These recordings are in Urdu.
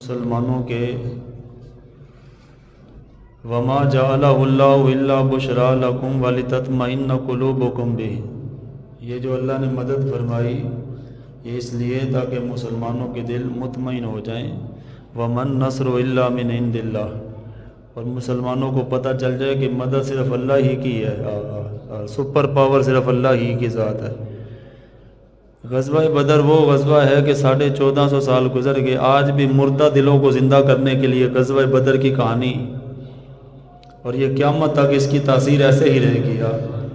مسلمانوں کے وما جعلہ اللہ الا بشرا لکم ولتطمئن قلوبکم بہ، یہ جو اللہ نے مدد فرمائی یہ اس لیے تاکہ مسلمانوں کے دل مطمئن ہو جائیں، ومن نصر الا من عند اللہ، اور مسلمانوں کو پتہ چل جائے کہ مدد صرف اللہ ہی کی ہے، سپر پاور صرف اللہ ہی کی ذات ہے۔ غزوہ بدر وہ غزوہ ہے کہ 1450 سال گزر گئے، آج بھی مردہ دلوں کو زندہ کرنے کے لیے غزوہ بدر کی کہانی، اور یہ قیامت تک اس کی تاثیر ایسے ہی رہے گی،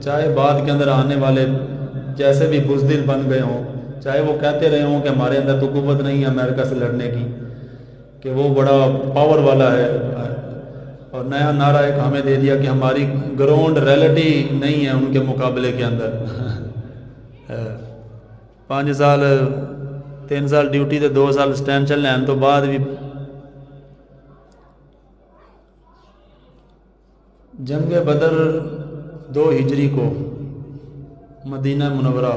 چاہے بعد کے اندر آنے والے جیسے بھی بزدل بن گئے ہوں، چاہے وہ کہتے رہے ہوں کہ ہمارے اندر تو قوت نہیں ہے امریکہ سے لڑنے کی، کہ وہ بڑا پاور والا ہے، اور نیا نعرہ ایک ہمیں دے دیا کہ ہماری گراؤنڈ ریئلٹی نہیں ہے ان کے مقابلے کے اندر۔ 5 سال 3 سال ڈیوٹی تے 2 سال اسٹینشن لین تو بعد بھی جنگ بدر 2 ہجری کو مدینہ منورہ،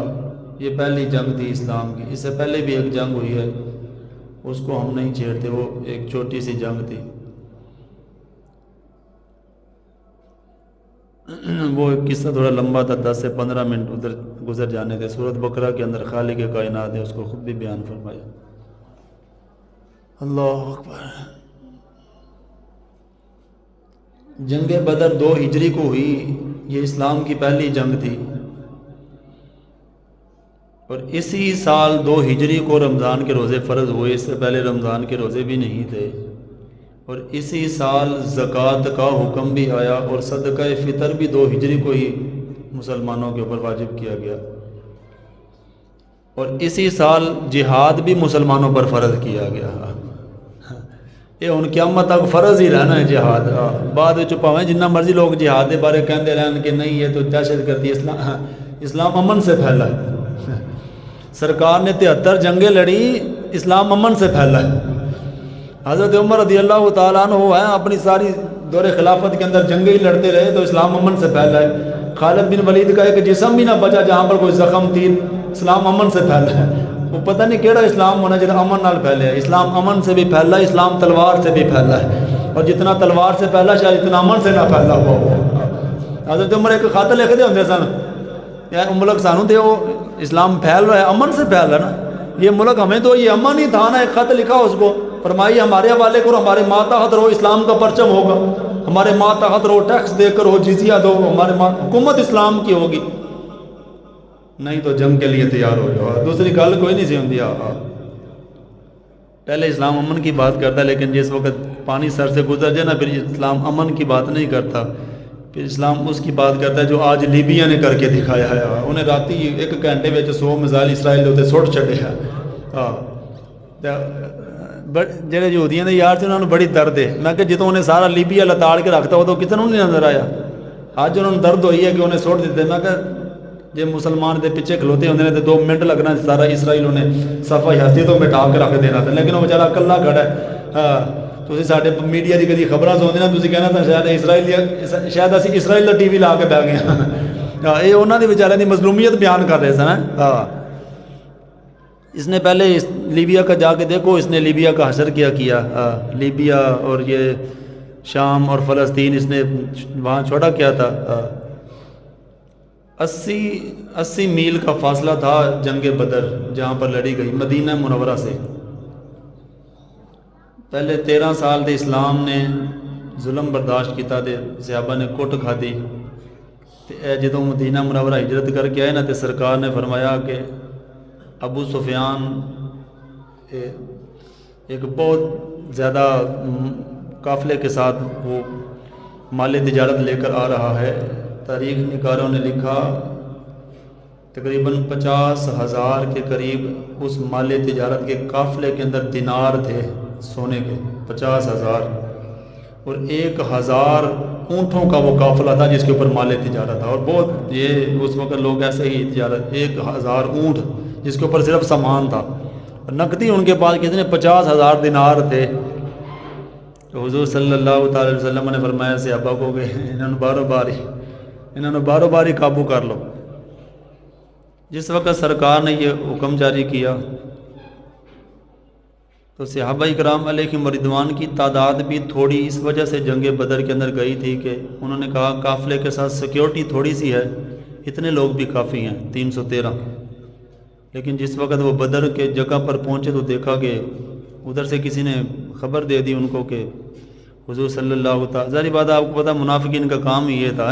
یہ پہلی جنگ تھی اسلام کی، اس سے پہلے بھی ایک جنگ ہوئی ہے، اس کو ہم نہیں چھیڑتے، وہ ایک چھوٹی سی جنگ تھی، وہ قصہ تھوڑا لمبا تھا، 10 سے 15 منٹ ادھر گزر جانے تھے۔ سورۃ بقرہ کے اندر خالق کائنات ہے، اس کو خود بھی بیان فرمایا۔ اللہ اکبر۔ جنگ بدر 2 ہجری کو ہوئی، یہ اسلام کی پہلی جنگ تھی، اور اسی سال 2 ہجری کو رمضان کے روزے فرض ہوئے، اس سے پہلے رمضان کے روزے بھی نہیں تھے، اور اسی سال زکوٰۃ کا حکم بھی آیا، اور صدقہ فطر بھی 2 ہجری کو ہی مسلمانوں کے اوپر واجب کیا گیا، اور اسی سال جہاد بھی مسلمانوں پر فرض کیا گیا۔ یہ ان قیامت تک فرض ہی رہنا ہے جہاد، بعد میں چھپاویں جنہ مرضی لوگ جہاد کے بارے کہتے رہن کہ نہیں یہ تو دہشت گردی، اسلام امن سے پھیلا ہے، سرکار نے 73 جنگیں لڑی، اسلام امن سے پھیلا ہے۔ حضرت عمر رضی اللہ تعالیٰ عنہ ہیں، اپنی ساری دور خلافت کے اندر جنگیں ہی لڑتے رہے تو اسلام امن سے پھیلا ہے۔ خالد بن ولید کا ایک جسم بھی نہ بچا جہاں پر کوئی زخم تھی، اسلام امن سے پھیلا ہے۔ وہ پتہ نہیں کیڑا اسلام ہونا جہاں امن نال پھیلے ہے، اسلام امن سے بھی پھیلا ہے، اسلام تلوار سے بھی پھیلا ہے، اور جتنا تلوار سے پھیلا شاید اتنا امن سے نہ پھیلا ہوا ہو۔ حضرت عمر ایک خط لکھتے ہوتے سن، یار ملک سانو دے، وہ اسلام پھیل رہا ہے، امن سے پھیل رہا ہے نا، یہ ملک ہمیں تو یہ امن ہی تھا نا۔ ایک خط لکھا اس کو، فرمائی ہمارے حوالے کرو، ہمارے ماتحت رہو، اسلام کا پرچم ہوگا، ہمارے ماتحت رہو، ٹیکس دے کر ہو، جزیہ دو، ہمارے حکومت اسلام کی ہوگی، نہیں تو جنگ کے لیے تیار ہو جاؤ۔ دوسری گل کوئی نہیں سی ہوندی، پہلے اسلام امن کی بات کرتا ہے، لیکن جس وقت پانی سر سے گزر جائے نا پھر اسلام امن کی بات نہیں کرتا، پھر اسلام اس کی بات کرتا ہے جو آج لیبیا نے کر کے دکھایا ہے۔ انہیں راتی 1 گھنٹے میں 100 میزائل اسرائیل دے اتنے سٹ چھڑے ہیں۔ جہے یہودیاں دے یار سے انہوں نے بڑی درد ہے، میں کہ جتوں انہیں سارا لیبیا لتاڑ کے رکھتا ہو تو کسی نہیں نظر آیا، آج انہوں نے درد ہوئی ہے کہ انہیں سٹ دیتے۔ میں کہ جی مسلمان دے پیچھے کھلوتے ہوتے ہیں تو 2 منٹ لگنا سارا اسرائیل انہیں صفحہ ہستی تو مٹا کے رکھ دینا تھا، لیکن وہ بیچارہ اکلا کھڑا ہے۔ تسی ساڈے میڈیا دی کدی خبراں سنتے نا، تسی کہنا تھا شاید اسرائیل، شاید اسی اسرائیل دا ٹی وی لا کے بہ گئے ہاں، یہ انہوں نے بیچارے دی مظلومیت بیان کر رہے سن۔ اس نے پہلے لیبیا کا جا کے دیکھو، اس نے لیبیا کا حشر کیا لیبیا اور یہ شام اور فلسطین اس نے وہاں چھوڑا کیا تھا۔ 80 میل کا فاصلہ تھا جنگ بدر جہاں پر لڑی گئی، مدینہ منورہ سے۔ پہلے 13 سال دے اسلام نے ظلم برداشت کیتا تے صحابہ نے کٹ کھادی، تے جدوں مدینہ منورہ ہجرت کر کے آئے نا تے سرکار نے فرمایا کہ ابو سفیان ایک بہت زیادہ قافلے کے ساتھ وہ مال تجارت لے کر آ رہا ہے۔ تاریخ نگاروں نے لکھا تقریباً 50,000 کے قریب اس مال تجارت کے قافلے کے اندر دینار تھے سونے کے، 50,000، اور 1,000 اونٹوں کا وہ قافلہ تھا جس کے اوپر مال تجارت تھا، اور بہت یہ اس وقت لوگ ایسے ہی تجارت، 1,000 اونٹ جس کے اوپر صرف سامان تھا، نقدی ان کے پاس کتنے 50,000 دینار تھے۔ تو حضور صلی اللہ تعالی وسلم نے فرمایا صحابہ کو کہ انہوں نے بارو باری قابو کر لو۔ جس وقت سرکار نے یہ حکم جاری کیا تو صحابہ کرام علیہم رضوان کی تعداد بھی تھوڑی اس وجہ سے جنگ بدر کے اندر گئی تھی کہ انہوں نے کہا قافلے کے ساتھ سیکیورٹی تھوڑی سی ہے، اتنے لوگ بھی کافی ہیں 313۔ لیکن جس وقت وہ بدر کے جگہ پر پہنچے تو دیکھا کہ ادھر سے کسی نے خبر دے دی ان کو کہ حضور صلی اللہ تعالیٰ، ظاہری بات ہے آپ کو پتہ منافقین کا کام ہی یہ تھا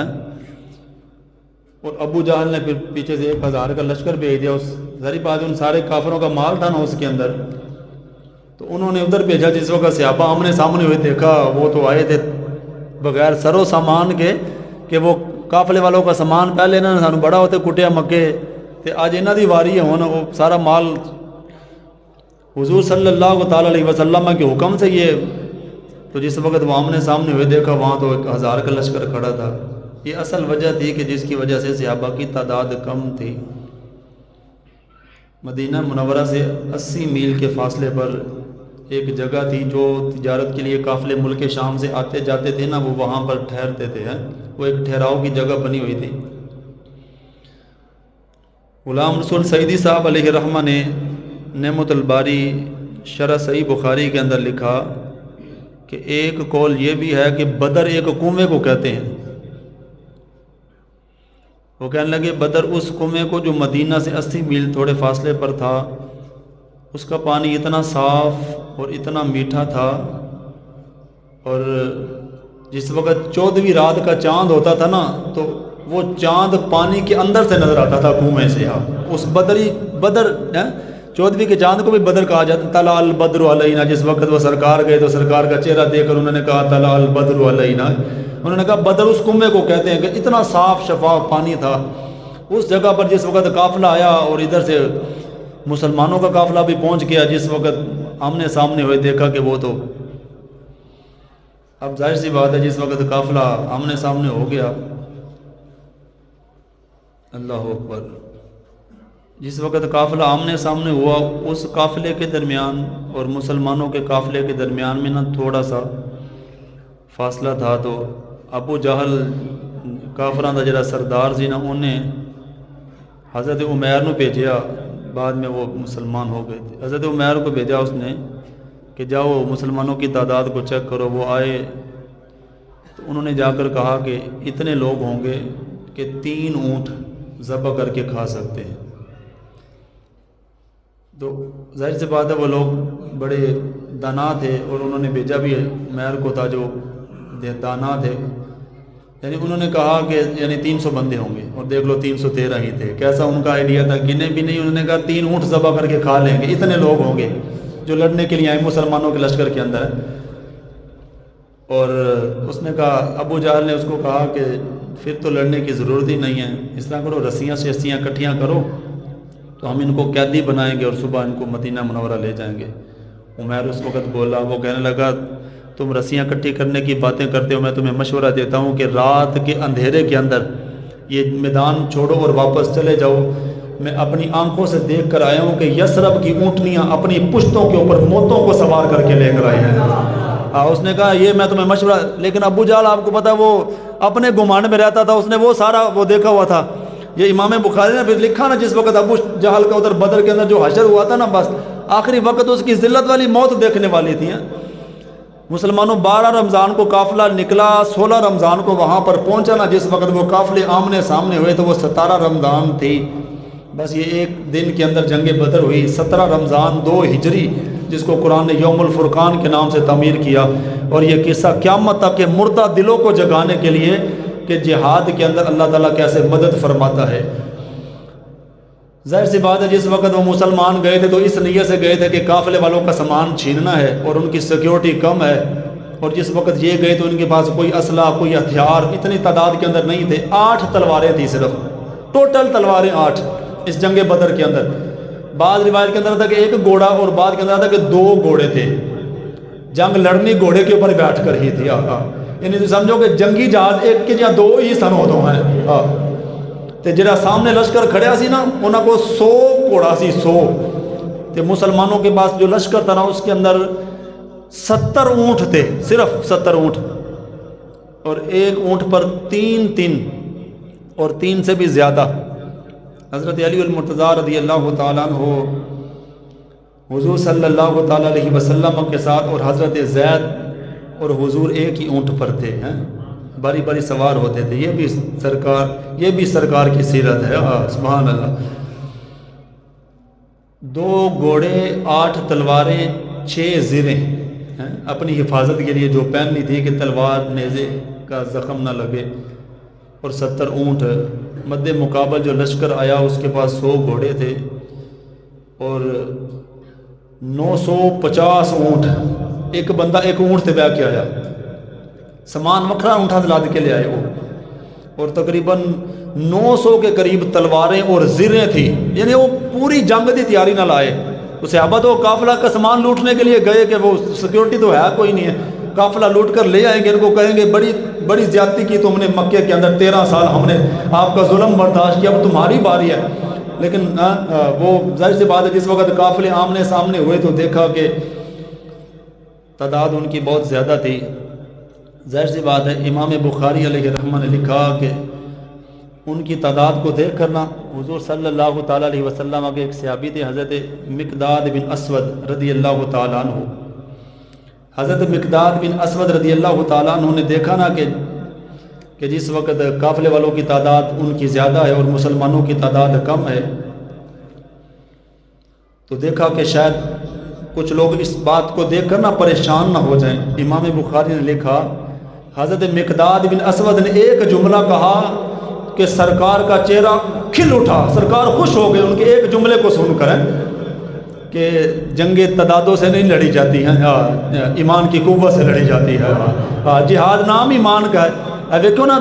اور ابو جہل نے پھر پیچھے سے 1000 کا لشکر بھیج دیا، اس ظاہری بات ہے ان سارے کافروں کا مال تھا نا اس کے اندر، تو انہوں نے ادھر بھیجا۔ جس وقت صحابہ آمنے سامنے ہوئے دیکھا وہ تو آئے تھے بغیر سر و سامان کے کہ وہ قافلے والوں کا سامان پہلے انہوں نے سانو بڑا ہوتے کٹیا مکے تے آج انہاں دی واری ہے ہونا وہ سارا مال حضور صلی اللہ تعالیٰ علیہ وسلم کے حکم سے یہ، تو جس وقت وہ آمنے سامنے ہوئے دیکھا وہاں تو 1000 کا لشکر کھڑا تھا۔ یہ اصل وجہ تھی کہ جس کی وجہ سے صحابہ کی تعداد کم تھی۔ مدینہ منورہ سے 80 میل کے فاصلے پر ایک جگہ تھی جو تجارت کے لیے قافلے ملک شام سے آتے جاتے تھے نا، وہ وہاں پر ٹھہرتے تھے، وہ ایک ٹھہراؤ کی جگہ بنی ہوئی تھی۔ غلام رسول سعیدی صاحب علیہ رحمہ نے نعمت الباری شرح صحیح بخاری کے اندر لکھا کہ ایک قول یہ بھی ہے کہ بدر ایک کنویں کو کہتے ہیں۔ وہ کہنے لگے بدر اس کنویں کو جو مدینہ سے 80 میل تھوڑے فاصلے پر تھا، اس کا پانی اتنا صاف اور اتنا میٹھا تھا، اور جس وقت 14ویں رات کا چاند ہوتا تھا نا تو وہ چاند پانی کے اندر سے نظر آتا تھا کنویں سے۔ اس بدر 14ویں کے چاند کو بھی بدر کہا جاتا، طلع البدر علینا۔ جس وقت وہ سرکار گئے تو سرکار کا چہرہ دیکھ کر انہوں نے کہا طلع البدر علینا، انہوں نے کہا بدر اس کنویں کو کہتے ہیں کہ اتنا صاف شفاف پانی تھا اس جگہ پر۔ جس وقت قافلہ آیا اور ادھر سے مسلمانوں کا قافلہ بھی پہنچ گیا، جس وقت آمنے سامنے ہوئے دیکھا کہ وہ تو اب ظاہر سی بات ہے جس وقت قافلہ آمنے سامنے ہو گیا، اللہ اکبر، جس وقت قافلہ آمنے سامنے ہوا اس قافلے کے درمیان اور مسلمانوں کے قافلے کے درمیان میں نا تھوڑا سا فاصلہ تھا، تو ابو جہل کافراں دا جڑا سردار سی نا انہیں حضرت عمیر نو بھیجیا، بعد میں وہ مسلمان ہو گئے تھے۔ حضرت عمیر کو بھیجا اس نے کہ جاؤ مسلمانوں کی تعداد کو چیک کرو۔ وہ آئے تو انہوں نے جا کر کہا کہ اتنے لوگ ہوں گے کہ 3 اونٹ ذبح کر کے کھا سکتے ہیں۔ تو ظاہر سی بات ہے وہ لوگ بڑے دانا تھے اور انہوں نے بھیجا بھی عمیر کو تھا جو دانا تھے، یعنی انہوں نے کہا کہ 300 بندے ہوں گے، اور دیکھ لو 313 ہی تھے۔ کیسا ان کا آئیڈیا تھا، گنے بھی نہیں، انہوں نے کہا 3 اونٹ ذبح کر کے کھا لیں گے، اتنے لوگ ہوں گے جو لڑنے کے لیے آئے مسلمانوں کے لشکر کے اندر۔ اور اس نے کہا، ابو جہل نے اس کو کہا کہ پھر تو لڑنے کی ضرورت ہی نہیں ہے، اس طرح کرو رسیاں شیسیاں کٹھیاں کرو تو ہم ان کو قیدی بنائیں گے اور صبح ان کو مدینہ منورہ لے جائیں گے۔ عمیر اس وقت بولا، وہ کہنے لگا تم رسیاں کٹھی کرنے کی باتیں کرتے ہو، میں تمہیں مشورہ دیتا ہوں کہ رات کے اندھیرے کے اندر یہ میدان چھوڑو اور واپس چلے جاؤ۔ میں اپنی آنکھوں سے دیکھ کر آیا ہوں کہ یثرب کی اونٹنیاں اپنی پشتوں کے اوپر موتوں کو سوار کر کے لے کر آئی ہیں۔ اس نے کہا یہ میں تمہیں مشورہ، لیکن ابو جہل آپ کو پتہ وہ اپنے گمان میں رہتا تھا، اس نے وہ سارا وہ دیکھا ہوا تھا۔ یہ امام بخاری نے پھر لکھا نا، جس وقت ابو جہل کا ادھر بدر کے اندر جو حشر ہوا تھا نا، بس آخری وقت اس کی ذلت والی موت دیکھنے والی تھی۔ مسلمانوں 12 رمضان کو قافلہ نکلا، 16 رمضان کو وہاں پر پہنچا نا، جس وقت وہ قافلے آمنے سامنے ہوئے تو وہ 17 رمضان تھی۔ بس یہ ایک دن کے اندر جنگ بدر ہوئی، 17 رمضان 2 ہجری، جس کو قرآن نے یوم الفرقان کے نام سے تعمیر کیا۔ اور یہ قصہ قیامت تک کے مردہ دلوں کو جگانے کے لیے کہ جہاد کے اندر اللہ تعالیٰ کیسے مدد فرماتا ہے۔ ظاہر سی بات ہے جس وقت وہ مسلمان گئے تھے تو اس نیت سے گئے تھے کہ قافلے والوں کا سامان چھیننا ہے اور ان کی سیکیورٹی کم ہے، اور جس وقت یہ گئے تو ان کے پاس کوئی اسلحہ کوئی ہتھیار اتنی تعداد کے اندر نہیں تھے۔ 8 تلواریں تھیں صرف، ٹوٹل تلواریں 8 اس جنگ بدر کے اندر۔ بعض روایت کے اندر تھا کہ 1 گھوڑا اور بعض کے اندر تھا کہ 2 گھوڑے تھے۔ جنگ لڑنی گھوڑے کے اوپر بیٹھ کر ہی تھی۔ یعنی تو سمجھو کہ جنگی جہاز 1 کے یا 2 ہی سن ہوتے ہیں۔ تے جڑا سامنے لشکر کھڑیا سی نا انہاں کو 100 گھوڑا سی، 100 تے مسلمانوں کے پاس جو لشکر تھا نا اس کے اندر 70 اونٹ تھے، صرف 70 اونٹ، اور 1 اونٹ پر 3 اور 3 سے بھی زیادہ۔ حضرت علی المرتضیٰ رضی اللہ تعالیٰ عنہ حضور صلی اللہ تعالیٰ علیہ وسلم کے ساتھ اور حضرت زید اور حضور ایک ہی اونٹ پر تھے، باری باری سوار ہوتے تھے. یہ بھی سرکار کی سیرت ہے. سبحان اللہ. 2 گھوڑے، 8 تلواریں، 6 زریں اپنی حفاظت کے لیے جو پہننی تھی کہ تلوار نیزے کا زخم نہ لگے، اور 70 اونٹ. مد مقابل جو لشکر آیا اس کے پاس 100 گھوڑے تھے اور 950 اونٹ. ایک بندہ ایک اونٹ سے بہ کے آیا، سامان وکھرا اونٹا سے لاد کے لے آئے وہ، اور تقریباً 900 کے قریب تلواریں اور زریں تھی. یعنی وہ پوری جنگ کی تیاری نہ لائے. تو صحابہ تو قافلہ کا سامان لوٹنے کے لیے گئے کہ وہ سیکیورٹی تو ہے کوئی نہیں ہے، قافلہ لوٹ کر لے آئیں گے. ان کو کہیں گے بڑی زیادتی کی تم نے مکے کے اندر، 13 سال ہم نے آپ کا ظلم برداشت کیا، اب تمہاری باری ہے. لیکن وہ ظاہر سی بات ہے جس وقت قافلے آمنے سامنے ہوئے تو دیکھا کہ تعداد ان کی بہت زیادہ تھی. ظاہر سی بات ہے امام بخاری علیہ رحمہ نے لکھا کہ ان کی تعداد کو دیکھ کرنا حضور صلی اللہ تعالیٰ علیہ وسلم کے ایک صحابی تھے حضرت مقداد بن اسود رضی اللہ تعالیٰ عنہ. حضرت مقداد بن اسود رضی اللہ تعالیٰ عنہ نے دیکھا نا کہ جس وقت قافلے والوں کی تعداد ان کی زیادہ ہے اور مسلمانوں کی تعداد کم ہے، تو دیکھا کہ شاید کچھ لوگ اس بات کو دیکھ کر نہ پریشان نہ ہو جائیں. امام بخاری نے لکھا حضرت مقداد بن اسود نے ایک جملہ کہا کہ سرکار کا چہرہ کھل اٹھا، سرکار خوش ہو گئے ان کے ایک جملے کو سن کر کہ جنگ تعدادوں سے نہیں لڑی جاتی ہیں، ایمان کی قوت سے لڑی جاتی ہے. جہاد نام ایمان کا ہے. دیکھو نا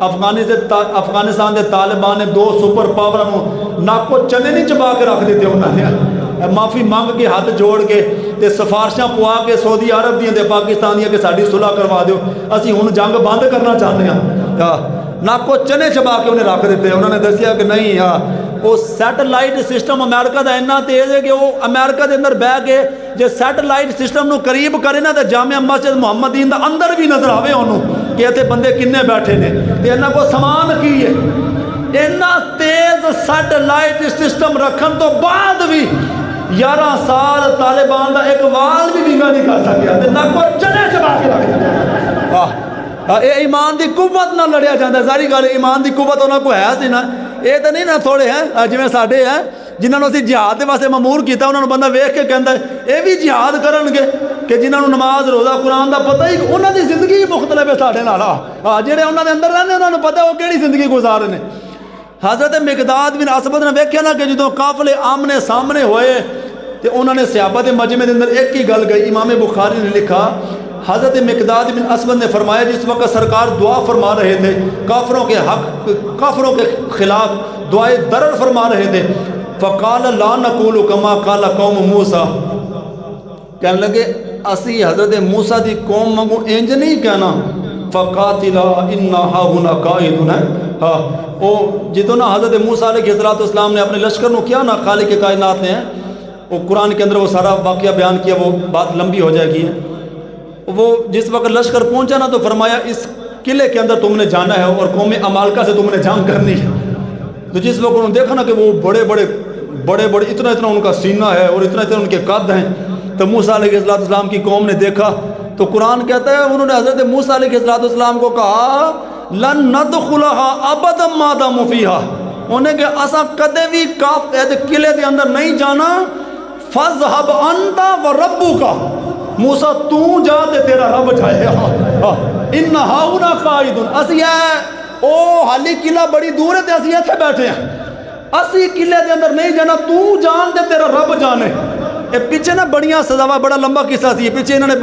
افغانستان کے طالبان نے 2 سپر پاور ناک کو چنے نہیں چبا کے رکھ دیتے، انہوں نے معافی مانگ کے ہاتھ جوڑ کے تے سفارشاں پوا کے سعودی عرب دیا تے پاکستان دیا کہ ساڈی صلح کروا دیو، اسی ہن جنگ بند کرنا چاہتے ہیں. ناک کو چنے چبا کے انہیں رکھ دیتے. انہوں نے دسیا کہ نہیں، وہ سیٹلائٹ سسٹم امریکہ دا اتنا تیز ہے کہ وہ امریکہ دے اندر بہ کے جے سیٹلائٹ سسٹم نو قریب کرے نا تے جامع مسجد محمدین دا اندر بھی نظر آوے انہوں کہ اتنے بندے کنے بیٹھے نے تے انہاں کو سامان کی ہے. اتنا تیز سیٹلائٹ سسٹم رکھن تو بعد بھی 11 سال طالبان دا ایک وال بھی وینگا نہیں کر سکیا تے ناک کو چنے چبا کے رکھ دیا. اے ایمان دی قوت نہ لڑیا جاندہ ہے. ساری گل ایمان دی قوت انہاں کو ہے سی نا. یہ تو نہیں نا تھوڑے ہیں جویں ساڈے ہیں جنہاں اسی جہاد دے واسطے مامور کیتا، انہاں نوں بندہ ویکھ کے کہندا ہے اے بھی جہاد کرن گے کہ جنہاں نوں نماز روزہ قرآن دا پتہ ہی انہاں دی زندگی مختلف ہے ساڈے نال. جڑے انہاں دے اندر رہندے انہاں نوں پتہ وہ کیڑی زندگی گزار رہے ہیں. حضرت مقداد بن اسود نے ویکھیا نا کہ جدوں قافلے آمنے سامنے ہوئے تے انہوں نے صحابہ دے مجمع دے اندر ایک ہی گل گئی. امام بخاری نے لکھا حضرت مقداد بن اسود نے فرمایا جس وقت سرکار دعا فرما رہے تھے کافروں کے حق، کافروں کے خلاف دعائے درر فرما رہے تھے، فقال لا نقول کما قال قوم موسیٰ، کہنے لگے اسی حضرت موسیٰ دی قوم مانگو انج نہیں کہنا، فقاتلا انا ہاہنا قائدون ہے. وہ جتوں نا حضرت موسیٰ علیہ السلام نے اپنے لشکر نو کیا نا خالق کائنات نے، وہ قرآن کے اندر وہ سارا واقعہ بیان کیا، وہ بات لمبی ہو جائے گی. وہ جس وقت لشکر پہنچا نا تو فرمایا اس قلعے کے اندر تم نے جانا ہے اور قوم عمالقہ سے تم نے جنگ کرنی ہے. تو جس وقت انہوں نے دیکھا نا کہ وہ بڑے بڑے اتنا ان کا سینہ ہے اور اتنا ان کے قد ہیں، تو موسیٰ علیہ السلام کی قوم نے دیکھا تو قرآن کہتا ہے انہوں نے حضرت موسیٰ علیہ السلام کو کہا لن ندخلها ابدا ما داموا فیہا، انہیں کہ اسا کدے بھی قلعے کے اندر نہیں جانا، فذهب انت وربک، موسیٰ تو جا تے تیرا رب جائے. انہا ہاؤنا قائدون، اسی ہے او حالی قلعہ بڑی دور ہے تے اسی ایتھے بیٹھے ہیں، اسی قلعے دے اندر نہیں جانا، تو جان دے تیرا رب جانے. پیچھے نا بڑیاں سزاوا بڑا لمبا قصہ سی، پیچھے انہوں نے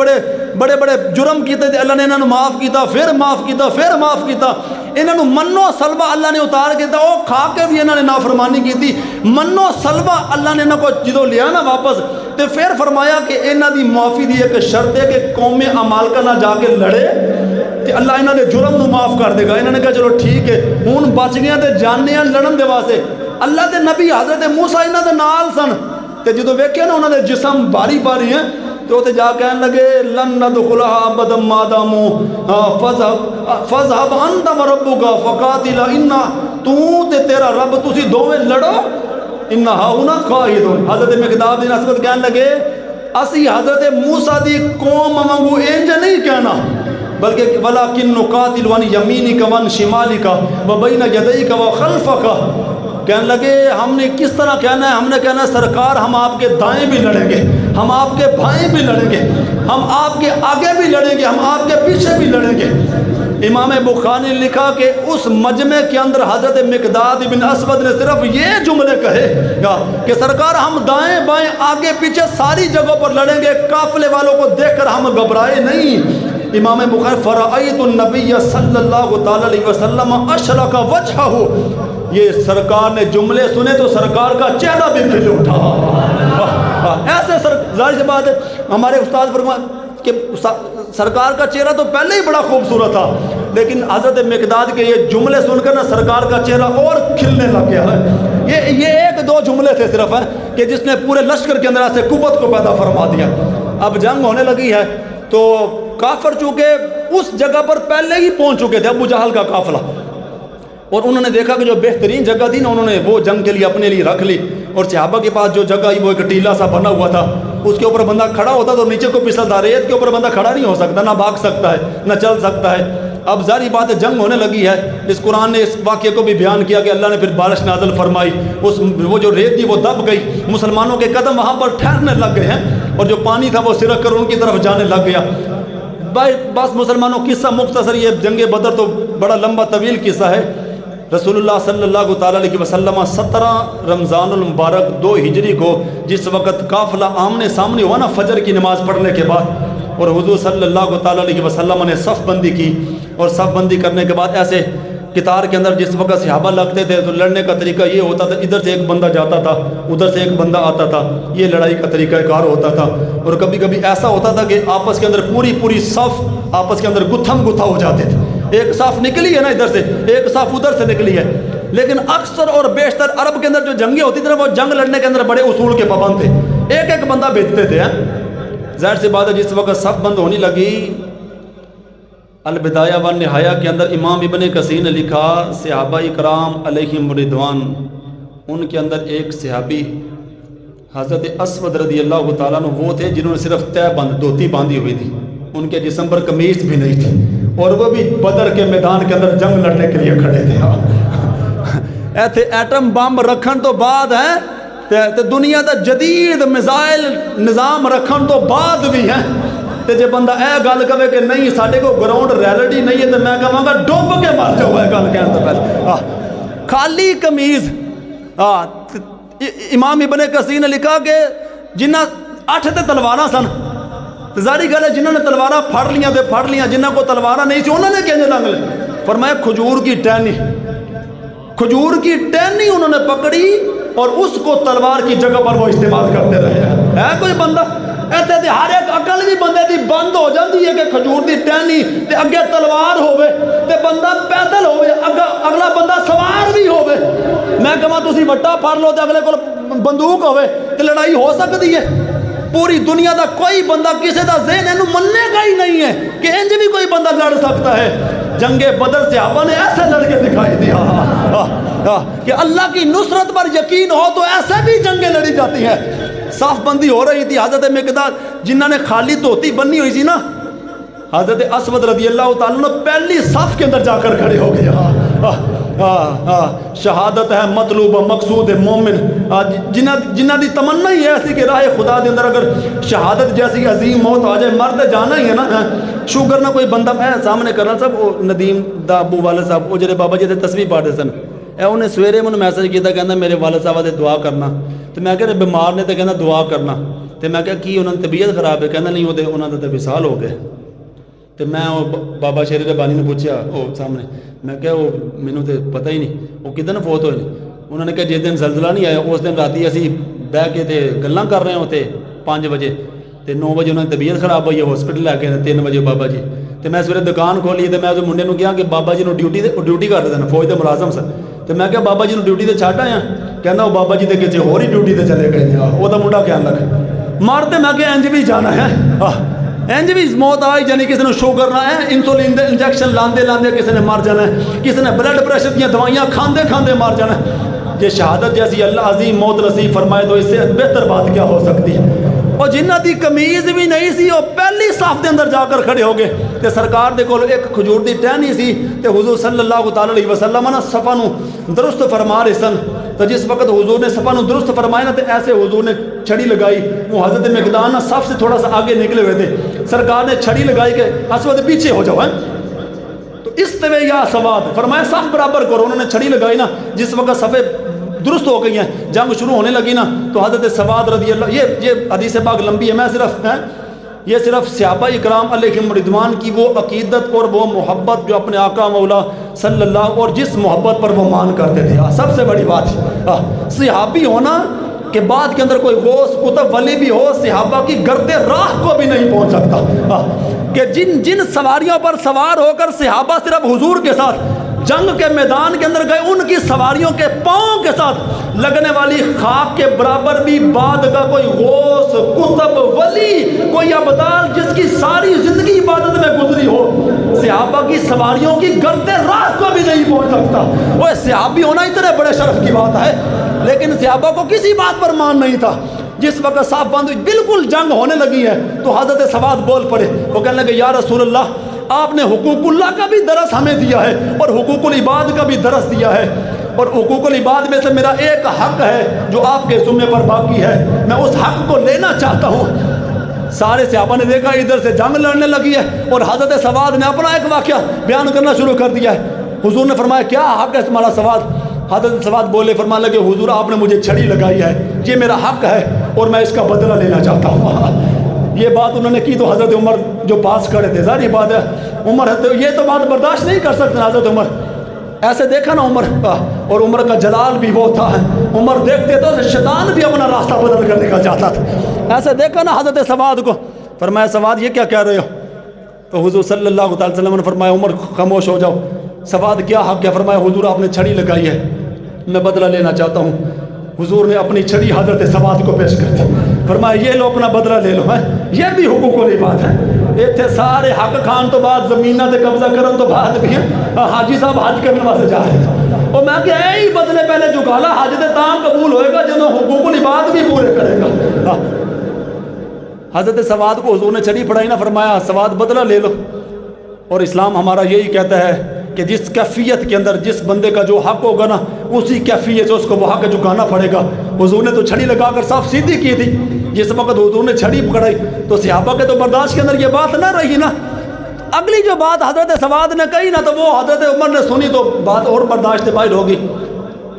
بڑے جرم کیتے تھے، اللہ نے انہوں نے معاف کیتا، پھر معاف کیتا، پھر معاف کیتا. انہوں نے منو سلوہ اللہ نے اتار کے تا، وہ کھا کے بھی انہوں نے نافرمانی کی تھی. منو سلوہ اللہ نے انہوں کو جدو لیا نا واپس تے پھر فرمایا کہ انہوں دی معافی دی ایک شرط ہے کہ قوم عمالقہ نہ جا کے لڑے تے اللہ انہوں نے جرم نو معاف کر دے گا. انہوں نے کہا چلو ٹھیک ہے ہون بچ گیا تے جانے ہیں لڑن دے واسطے. اللہ دے نبی حضرت موسیٰ انہوں دے نال سن تے جدو ویکھیا نا انہوں نے جسم باری باری ہیں تو تے جا کہنے لگے لن ندخلها ابدا ما داموا فذهب انت وربک فقاتلا انا، تو تے تیرا رب تسی دوویں لڑو ان ہاؤنا قائدون. حضرت مقداد بن اسود کہنے لگے اسی حضرت موسیٰ دی قوم وانگو انج نہیں کہنا بلکہ ولیکن نقاتل وان یمینک وان شمالک وبین یدیک وخلفک. کہنے لگے ہم نے کس طرح کہنا ہے؟ ہم نے کہنا ہے سرکار ہم آپ کے دائیں بھی لڑیں گے, ہم آپ کے بھائیں بھی لڑیں گے, ہم آپ کے آگے بھی لڑیں گے, ہم آپ کے پیچھے بھی لڑیں گے. امام بخاری نے لکھا کہ اس مجمع کے اندر حضرت مقداد بن اسود نے صرف یہ جملے کہے کہ سرکار ہم دائیں بائیں آگے پیچھے ساری جگہوں پر لڑیں گے, قافلے والوں کو دیکھ کر ہم گھبرائے نہیں. امام بخاری فرأیت النبی صلی اللہ تعالی علیہ وسلم اشرق وجہہ, یہ سرکار نے جملے سنے تو سرکار کا چہرہ بھی کھل اٹھا. ایسے ظاہر سی بات ہے ہمارے استاد فرمائے کہ سرکار کا چہرہ تو پہلے ہی بڑا خوبصورت تھا, لیکن حضرت مقداد کے یہ جملے سن کر نا سرکار کا چہرہ اور کھلنے لگ گیا ہے. یہ ایک دو جملے تھے صرف کہ جس نے پورے لشکر کے اندر ایسے قوت کو پیدا فرما دیا. اب جنگ ہونے لگی ہے تو کافر چونکہ اس جگہ پر پہلے ہی پہنچ چکے تھے, ابو جہل کا قافلہ, اور انہوں نے دیکھا کہ جو بہترین جگہ تھی نا انہوں نے وہ جنگ کے لیے اپنے لیے رکھ لی. اور صحابہ کے پاس جو جگہ وہ ایک ٹیلا سا بنا ہوا تھا, اس کے اوپر بندہ کھڑا ہوتا تو نیچے کو پھسلتا, ریت کے اوپر بندہ کھڑا نہیں ہو سکتا, نہ بھاگ سکتا ہے نہ چل سکتا ہے. اب ظاہری بات ہے جنگ ہونے لگی ہے. اس قرآن نے اس واقعے کو بھی بیان کیا کہ اللہ نے پھر بارش نازل فرمائی, وہ جو ریت تھی وہ دب گئی, مسلمانوں کے قدم وہاں پر ٹھہرنے لگ گئے ہیں, اور جو پانی تھا وہ سرک کر ان کی طرف جانے لگ گیا. بس مسلمانوں قصہ مختصر, یہ جنگ بدر تو بڑا لمبا طویل قصہ ہے. رسول اللہ صلی اللہ تعالیٰ علیہ وسلم 17 رمضان المبارک 2 ہجری کو جس وقت قافلہ آمنے سامنے ہوا نا فجر کی نماز پڑھنے کے بعد, اور حضور صلی اللہ تعالیٰ علیہ وسلم نے صف بندی کی, اور صف بندی کرنے کے بعد ایسے قطار کے اندر جس وقت صحابہ لگتے تھے تو لڑنے کا طریقہ یہ ہوتا تھا, ادھر سے ایک بندہ جاتا تھا ادھر سے ایک بندہ آتا تھا, یہ لڑائی کا طریقہ کار ہوتا تھا. اور کبھی کبھی ایسا ہوتا تھا کہ آپس کے اندر پوری صف آپس کے اندر گتھم گتھا ہو جاتے تھے. ایک صف نکلی ہے نا ادھر سے, ایک صف ادھر سے نکلی ہے, لیکن اکثر اور بیشتر عرب کے اندر جو جنگیں ہوتی تھیں وہ جنگ لڑنے کے اندر بڑے اصول کے پابند تھے, ایک ایک بندہ بیچتے تھے. ظاہر سی بات ہے جس وقت صف بند ہونے لگی, البدایہ والنہایہ کے اندر امام ابن کثیر نے لکھا صحابہ اکرام علیہم رضوان, ان کے اندر ایک صحابی حضرت اسود رضی اللہ تعالیٰ عنہ وہ تھے جنہوں نے صرف تہ بند دھوتی باندھی ہوئی تھی, ان کے جسم پر قمیص بھی نہیں تھی, اور وہ بھی بدر کے میدان کے اندر جنگ لڑنے کے لیے کھڑے تھے. ایتھے ایٹم بم رکھن تو بعد ہے تے دنیا دا جدید میزائل نظام رکھن تو بعد بھی ہے, تے جے بندہ اے گل کہے کہ نہیں ساڈے کو گراؤنڈ ریئلٹی نہیں ہے تو میں کہاں گا ڈوب کے مر جاؤ. ہے گل کہن تو پہلے خالی قمیض. امام ابن کثیر نے لکھا کہ جنہ 8 تے تلواراں سن, ظاہری گل ہے جنہوں نے تلواریں پھڑ لیاں, جنہوں کو تلواریں نہیں تھی انہوں نے کہنے لگ لے. فرمایا کھجور کی ٹہنی انہوں نے پکڑی اور اس کو تلوار کی جگہ پر وہ استعمال کرتے رہے. ہے کوئی بندہ ایسے تے ہر ایک عقل بھی بندے دی بند ہو جاتی ہے کہ کھجور کی ٹہنی تے اگے تلوار ہوئے تے بندہ پیدل ہوئے, اگلا بندہ سوار بھی ہوئے. میں کہاں تسی وٹا پھڑ لو تے اگلے کو بندوق ہوئے تے لڑائی ہو سکتی ہے. پوری دنیا دا کوئی بندہ کسی دا ذہن اینو مننے گا ہی نہیں ہے کہ انج بھی کوئی بندہ لڑ سکتا ہے. جنگ بدر صحابہ نے ایسے لڑ کے دکھائی دیا کہ اللہ کی نصرت پر یقین ہو تو ایسے بھی جنگیں لڑی جاتی ہیں. صف بندی ہو رہی تھی, حضرت مقداد جنہوں نے خالی دھوتی بنی ہوئی تھی نا, حضرت اسود رضی اللہ تعالیٰ نے پہلی صف کے اندر جا کر کھڑے ہو گئے. شہادت ہے مطلوب مقصود مومن, جنہ دی تمنا ہی ہے ایسی کہ راہ خدا دے اندر اگر شہادت جیسی عظیم موت آ جائے, مرد جانا ہی ہے نا. شوگر نہ کوئی بندہ میں سامنے کرنا صاحب وہ ندیم دا ابو والد صاحب وہ جڑے بابا جی دے تسبیح پڑھتے سن, انہیں سویرے مجھے میسج کیا کہنا میرے والد صاحب دے دعا کرنا. تو میں کہ بیمار نے تو کہنا دعا کرنا. تو میں کہ انہوں نے طبیعت خراب ہے, کہنا نہیں انہوں نے تو وصال ہو گئے. تو میں بابا شیر ربانی نے پوچھا وہ سامنے, میں کہ وہ مینوں تو پتہ ہی نہیں وہ کدن فوت ہوئے. انہوں نے کہا جس دن زلزلہ نہیں آیا اس دن راتی اسی بہ کے تے گلاں کر رہے ہوتے 5 بجے, تے 9 بجے انہوں نے طبیعت خراب ہوئی ہے ہاسپٹل لے کے 3 بجے بابا جی. تو میں سویرے دکان کھولی تو میں اس منڈے کہا کہ بابا جی ڈیوٹی کرتے سن, فوج کے ملازم سن. تو میں کہ بابا جی ڈیوٹی تے چھڈ آیا, کہنا وہ بابا جی تے کسی ہور ہی ڈیوٹی تے چلے گئے. وہ تو منڈا کہنے لگا مارتے, میں کہ انج بھی جانا ہے, انج بھی موت آئی جانی. کسی نے شوگر نہ ہے انسولین دے انجیکشن لاندے کسی نے مر جانا ہے, کسی نے بلڈ پریشر دیا دوائیاں کھاندے مر جانا ہے. یہ شہادت جیسی اللہ عظیم موت نصیب فرمائے تو اس سے بہتر بات کیا ہو سکتی ہے۔ اور جنہاں دی کمیز بھی نہیں سی وہ پہلی صف دے اندر جا کر کھڑے ہو گئے تے سرکار دے کول ایک کھجور دی ٹہنی سی تے حضور صلی اللہ تعالی علیہ وسلم نا صفا نو درست فرما رہے سن۔ تو جس وقت حضور نے صفا نو درست فرمایا نا تے ایسے حضور نے چھڑی لگائی، وہ حضرت مقداد نا صف سے تھوڑا سا آگے نکلے ہوئے تھے، سرکار نے چھڑی لگائی کہ اسود پیچھے ہو جاؤ، تو استوے یا سواد فرمایا صف برابر کرو۔ انہوں نے چھڑی لگائی نا، جس وقت صفے درست ہو گئی ہیں، جنگ شروع ہونے لگی نا، تو حضرت سواد رضی اللہ، یہ حدیث پاک لمبی ہے، میں یہ صرف صحابہ اکرام علیہم رضوان کی وہ عقیدت اور وہ محبت جو اپنے آقا مولا صلی اللہ اور جس محبت پر وہ مان کرتے تھے، سب سے بڑی بات ہے صحابی ہونا کہ بعد کے اندر کوئی غوث کتب ولی بھی ہو صحابہ کی گرد راہ کو بھی نہیں پہنچ سکتا، کہ جن سواریوں پر سوار ہو کر صحابہ صرف حضور کے ساتھ جنگ کے میدان کے اندر گئے، ان کی سواریوں کے پاؤں کے ساتھ لگنے والی خاک کے برابر بھی بعد کا کوئی غوث کتب ولی، کوئی ابدال جس کی ساری زندگی عبادت میں گزری ہو، صحابہ کی سواریوں کی گرد راہ کو بھی نہیں پہنچ سکتا۔ وہ صحابی ہونا اتنے بڑے شرف کی بات ہے، لیکن صحابہ کو کسی بات پر مان نہیں تھا۔ جس وقت صاف بند ہوئی، بالکل جنگ ہونے لگی ہے، تو حضرت سواد بول پڑے، وہ کہنے لگے یا رسول اللہ، آپ نے حقوق اللہ کا بھی درس ہمیں دیا ہے اور حقوق العباد کا بھی درس دیا ہے، اور حقوق العباد میں سے میرا ایک حق ہے جو آپ کے ذمہ پر باقی ہے، میں اس حق کو لینا چاہتا ہوں۔ سارے صحابہ نے دیکھا ادھر سے جنگ لڑنے لگی ہے، اور حضرت سواد نے اپنا ایک واقعہ بیان کرنا شروع کر دیا ہے۔ حضور نے فرمایا کیا حق ہے تمہارا سواد؟ حضرت سواد بولے، فرمانے لگے حضور آپ نے مجھے چھڑی لگائی ہے، یہ میرا حق ہے اور میں اس کا بدلہ لینا چاہتا ہوں۔ یہ بات انہوں نے کی تو حضرت عمر جو پاس کھڑے تھے، ظاہر بات ہے عمر ہے تو یہ تو بات برداشت نہیں کر سکتے حضرت عمر، ایسے دیکھا نا عمر کا، اور عمر کا جلال بھی وہ تھا، عمر دیکھتے تو شیطان بھی اپنا راستہ بدل کر نکل جاتا تھا، ایسے دیکھا نا حضرت سواد کو، فرمایا سواد یہ کیا کہہ رہے ہو؟ تو حضور صلی اللہ علیہ وسلم نے فرمایا عمر خاموش ہو جاؤ۔ سواد کیا حق ہے؟ فرمایا حضور آپ نے چھڑی لگائی ہے، میں بدلہ لینا چاہتا ہوں۔ حضور نے اپنی چھڑی حضرت سواد کو پیش کر دی، فرمایا یہ لو اپنا بدلہ لے لو، یہ بھی حقوق والی بات ہے۔ اتنے سارے حق کھان تو بعد زمینہ تے قبضہ کرن تو بعد بھی حاجی صاحب حج کرنے واسطے جا رہے ہیں، اور میں کہ اے بدلے پہلے چکا لا، حج تے تام قبول ہوئے گا جنہوں حقوق والی بات بھی پورے کرے گا۔ حضرت سواد کو حضور نے چھڑی پڑھائی نہ، فرمایا سواد بدلہ لے لو، اور اسلام ہمارا یہی کہتا ہے کہ جس کیفیت کے اندر جس بندے کا جو حق ہوگا نا، اسی کیفیت سے اس کو وہ حق چکانا پڑے گا۔ حضور نے تو چھڑی لگا کر صاف سیدھی کی تھی، جس وقت حضور نے چھڑی پکڑائی تو صحابہ کے تو برداشت کے اندر یہ بات نہ رہی نا۔ اگلی جو بات حضرت سواد نے کہی نا، تو وہ حضرت عمر نے سنی تو بات اور برداشت سے باہر ہوگی۔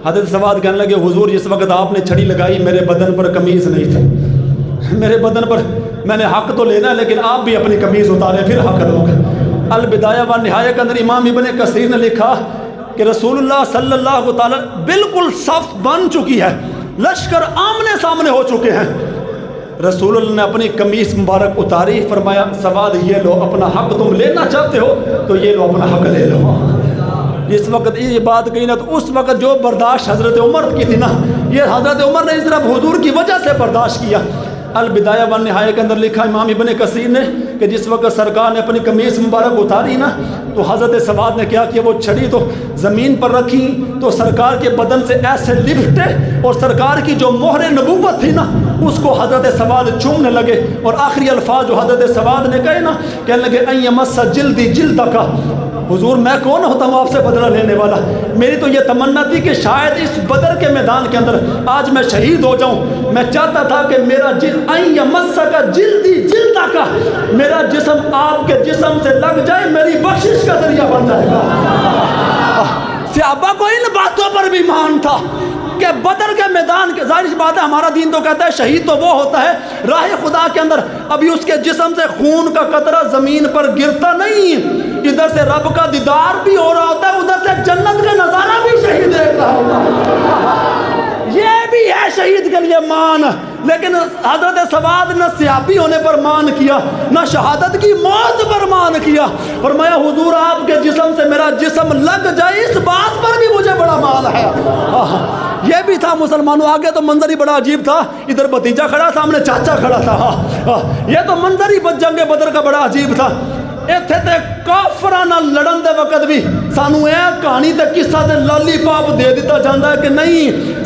حضرت سواد کہنے لگے حضور جس وقت آپ نے چھڑی لگائی میرے بدن پر قمیض نہیں تھی، میرے بدن پر میں نے حق تو لینا ہے، لیکن آپ بھی اپنی قمیض اتارے پھر حق لوگ۔ البدایہ و نہایہ کے اندر امام ابن کثیر نے لکھا کہ رسول اللہ صلی اللہ تعالی بالکل صف بن چکی ہے، لشکر آمنے سامنے ہو چکے ہیں، رسول اللہ نے اپنی قمیص مبارک اتاری، فرمایا سواد یہ لو اپنا حق، تم لینا چاہتے ہو تو یہ لو اپنا حق لے لو۔ جس وقت یہ بات کہی نا، تو اس وقت جو برداشت حضرت عمر کی تھی نا، یہ حضرت عمر نے صرف حضور کی وجہ سے برداشت کیا۔ البدایہ و نہایہ کے اندر لکھا امام ابن کثیر نے کہ جس وقت سرکار نے اپنی قمیص مبارک اتاری نا، تو حضرت سواد نے کیا کیا، وہ چھڑی تو زمین پر رکھی تو سرکار کے بدن سے ایسے لپٹے، اور سرکار کی جو مہر نبوت تھی نا اس کو حضرت سواد چومنے لگے، اور آخری الفاظ جو حضرت سواد نے کہے نا، کہنے لگے ان یمس جلدی جلدک، حضور میں کون ہوتا ہوں آپ سے بدلہ لینے والا؟ میری تو یہ تمنا تھی کہ شاید اس بدر کے میدان کے اندر آج میں شہید ہو جاؤں، میں چاہتا تھا کہ میرا جلدی جلدہ کا میرا جسم آپ کے جسم سے لگ جائے، میری بخشش کا ذریعہ بن جائے گا۔ صحابہ کو ان باتوں پر بھی مان تھا کہ بدر کے میدان کے، ظاہر بات ہے ہمارا دین تو کہتا ہے شہید تو وہ ہوتا ہے راہ خدا کے اندر ابھی اس کے جسم سے خون کا قطرہ زمین پر گرتا نہیں، ادھر سے رب کا دیدار بھی ہو رہا ہوتا ہے، ادھر سے جنت کا نظارہ بھی شہید دیکھ رہا ہوتا ہے، یہ بھی ہے شہید کے لیے مان۔ لیکن حضرت سواد نہ صحابی ہونے پر مان کیا، نہ شہادت کی موت پر مان کیا، فرمایا حضور آپ کے جسم سے میرا جسم لگ جائے اس بات پر بھی مجھے بڑا مان ہے۔ یہ بھی تھا مسلمانوں، آگے تو منظر ہی بڑا عجیب تھا، ادھر بھتیجا کھڑا، سامنے چاچا کھڑا تھا، یہ تو منظر ہی جنگ بدر کا بڑا عجیب تھا۔ ਇੱਥੇ ਤੇ ਕਾਫਰਾਂ ਨਾਲ ਲੜਨ ਦੇ ਵਕਤ ਵੀ ਸਾਨੂੰ ਇਹ ਕਹਾਣੀ ਤੇ ਕਿੱਸਾ ਤੇ ਲਾਲੀ ਪਾਪ ਦੇ ਦਿੱਤਾ ਜਾਂਦਾ ਹੈ ਕਿ ਨਹੀਂ,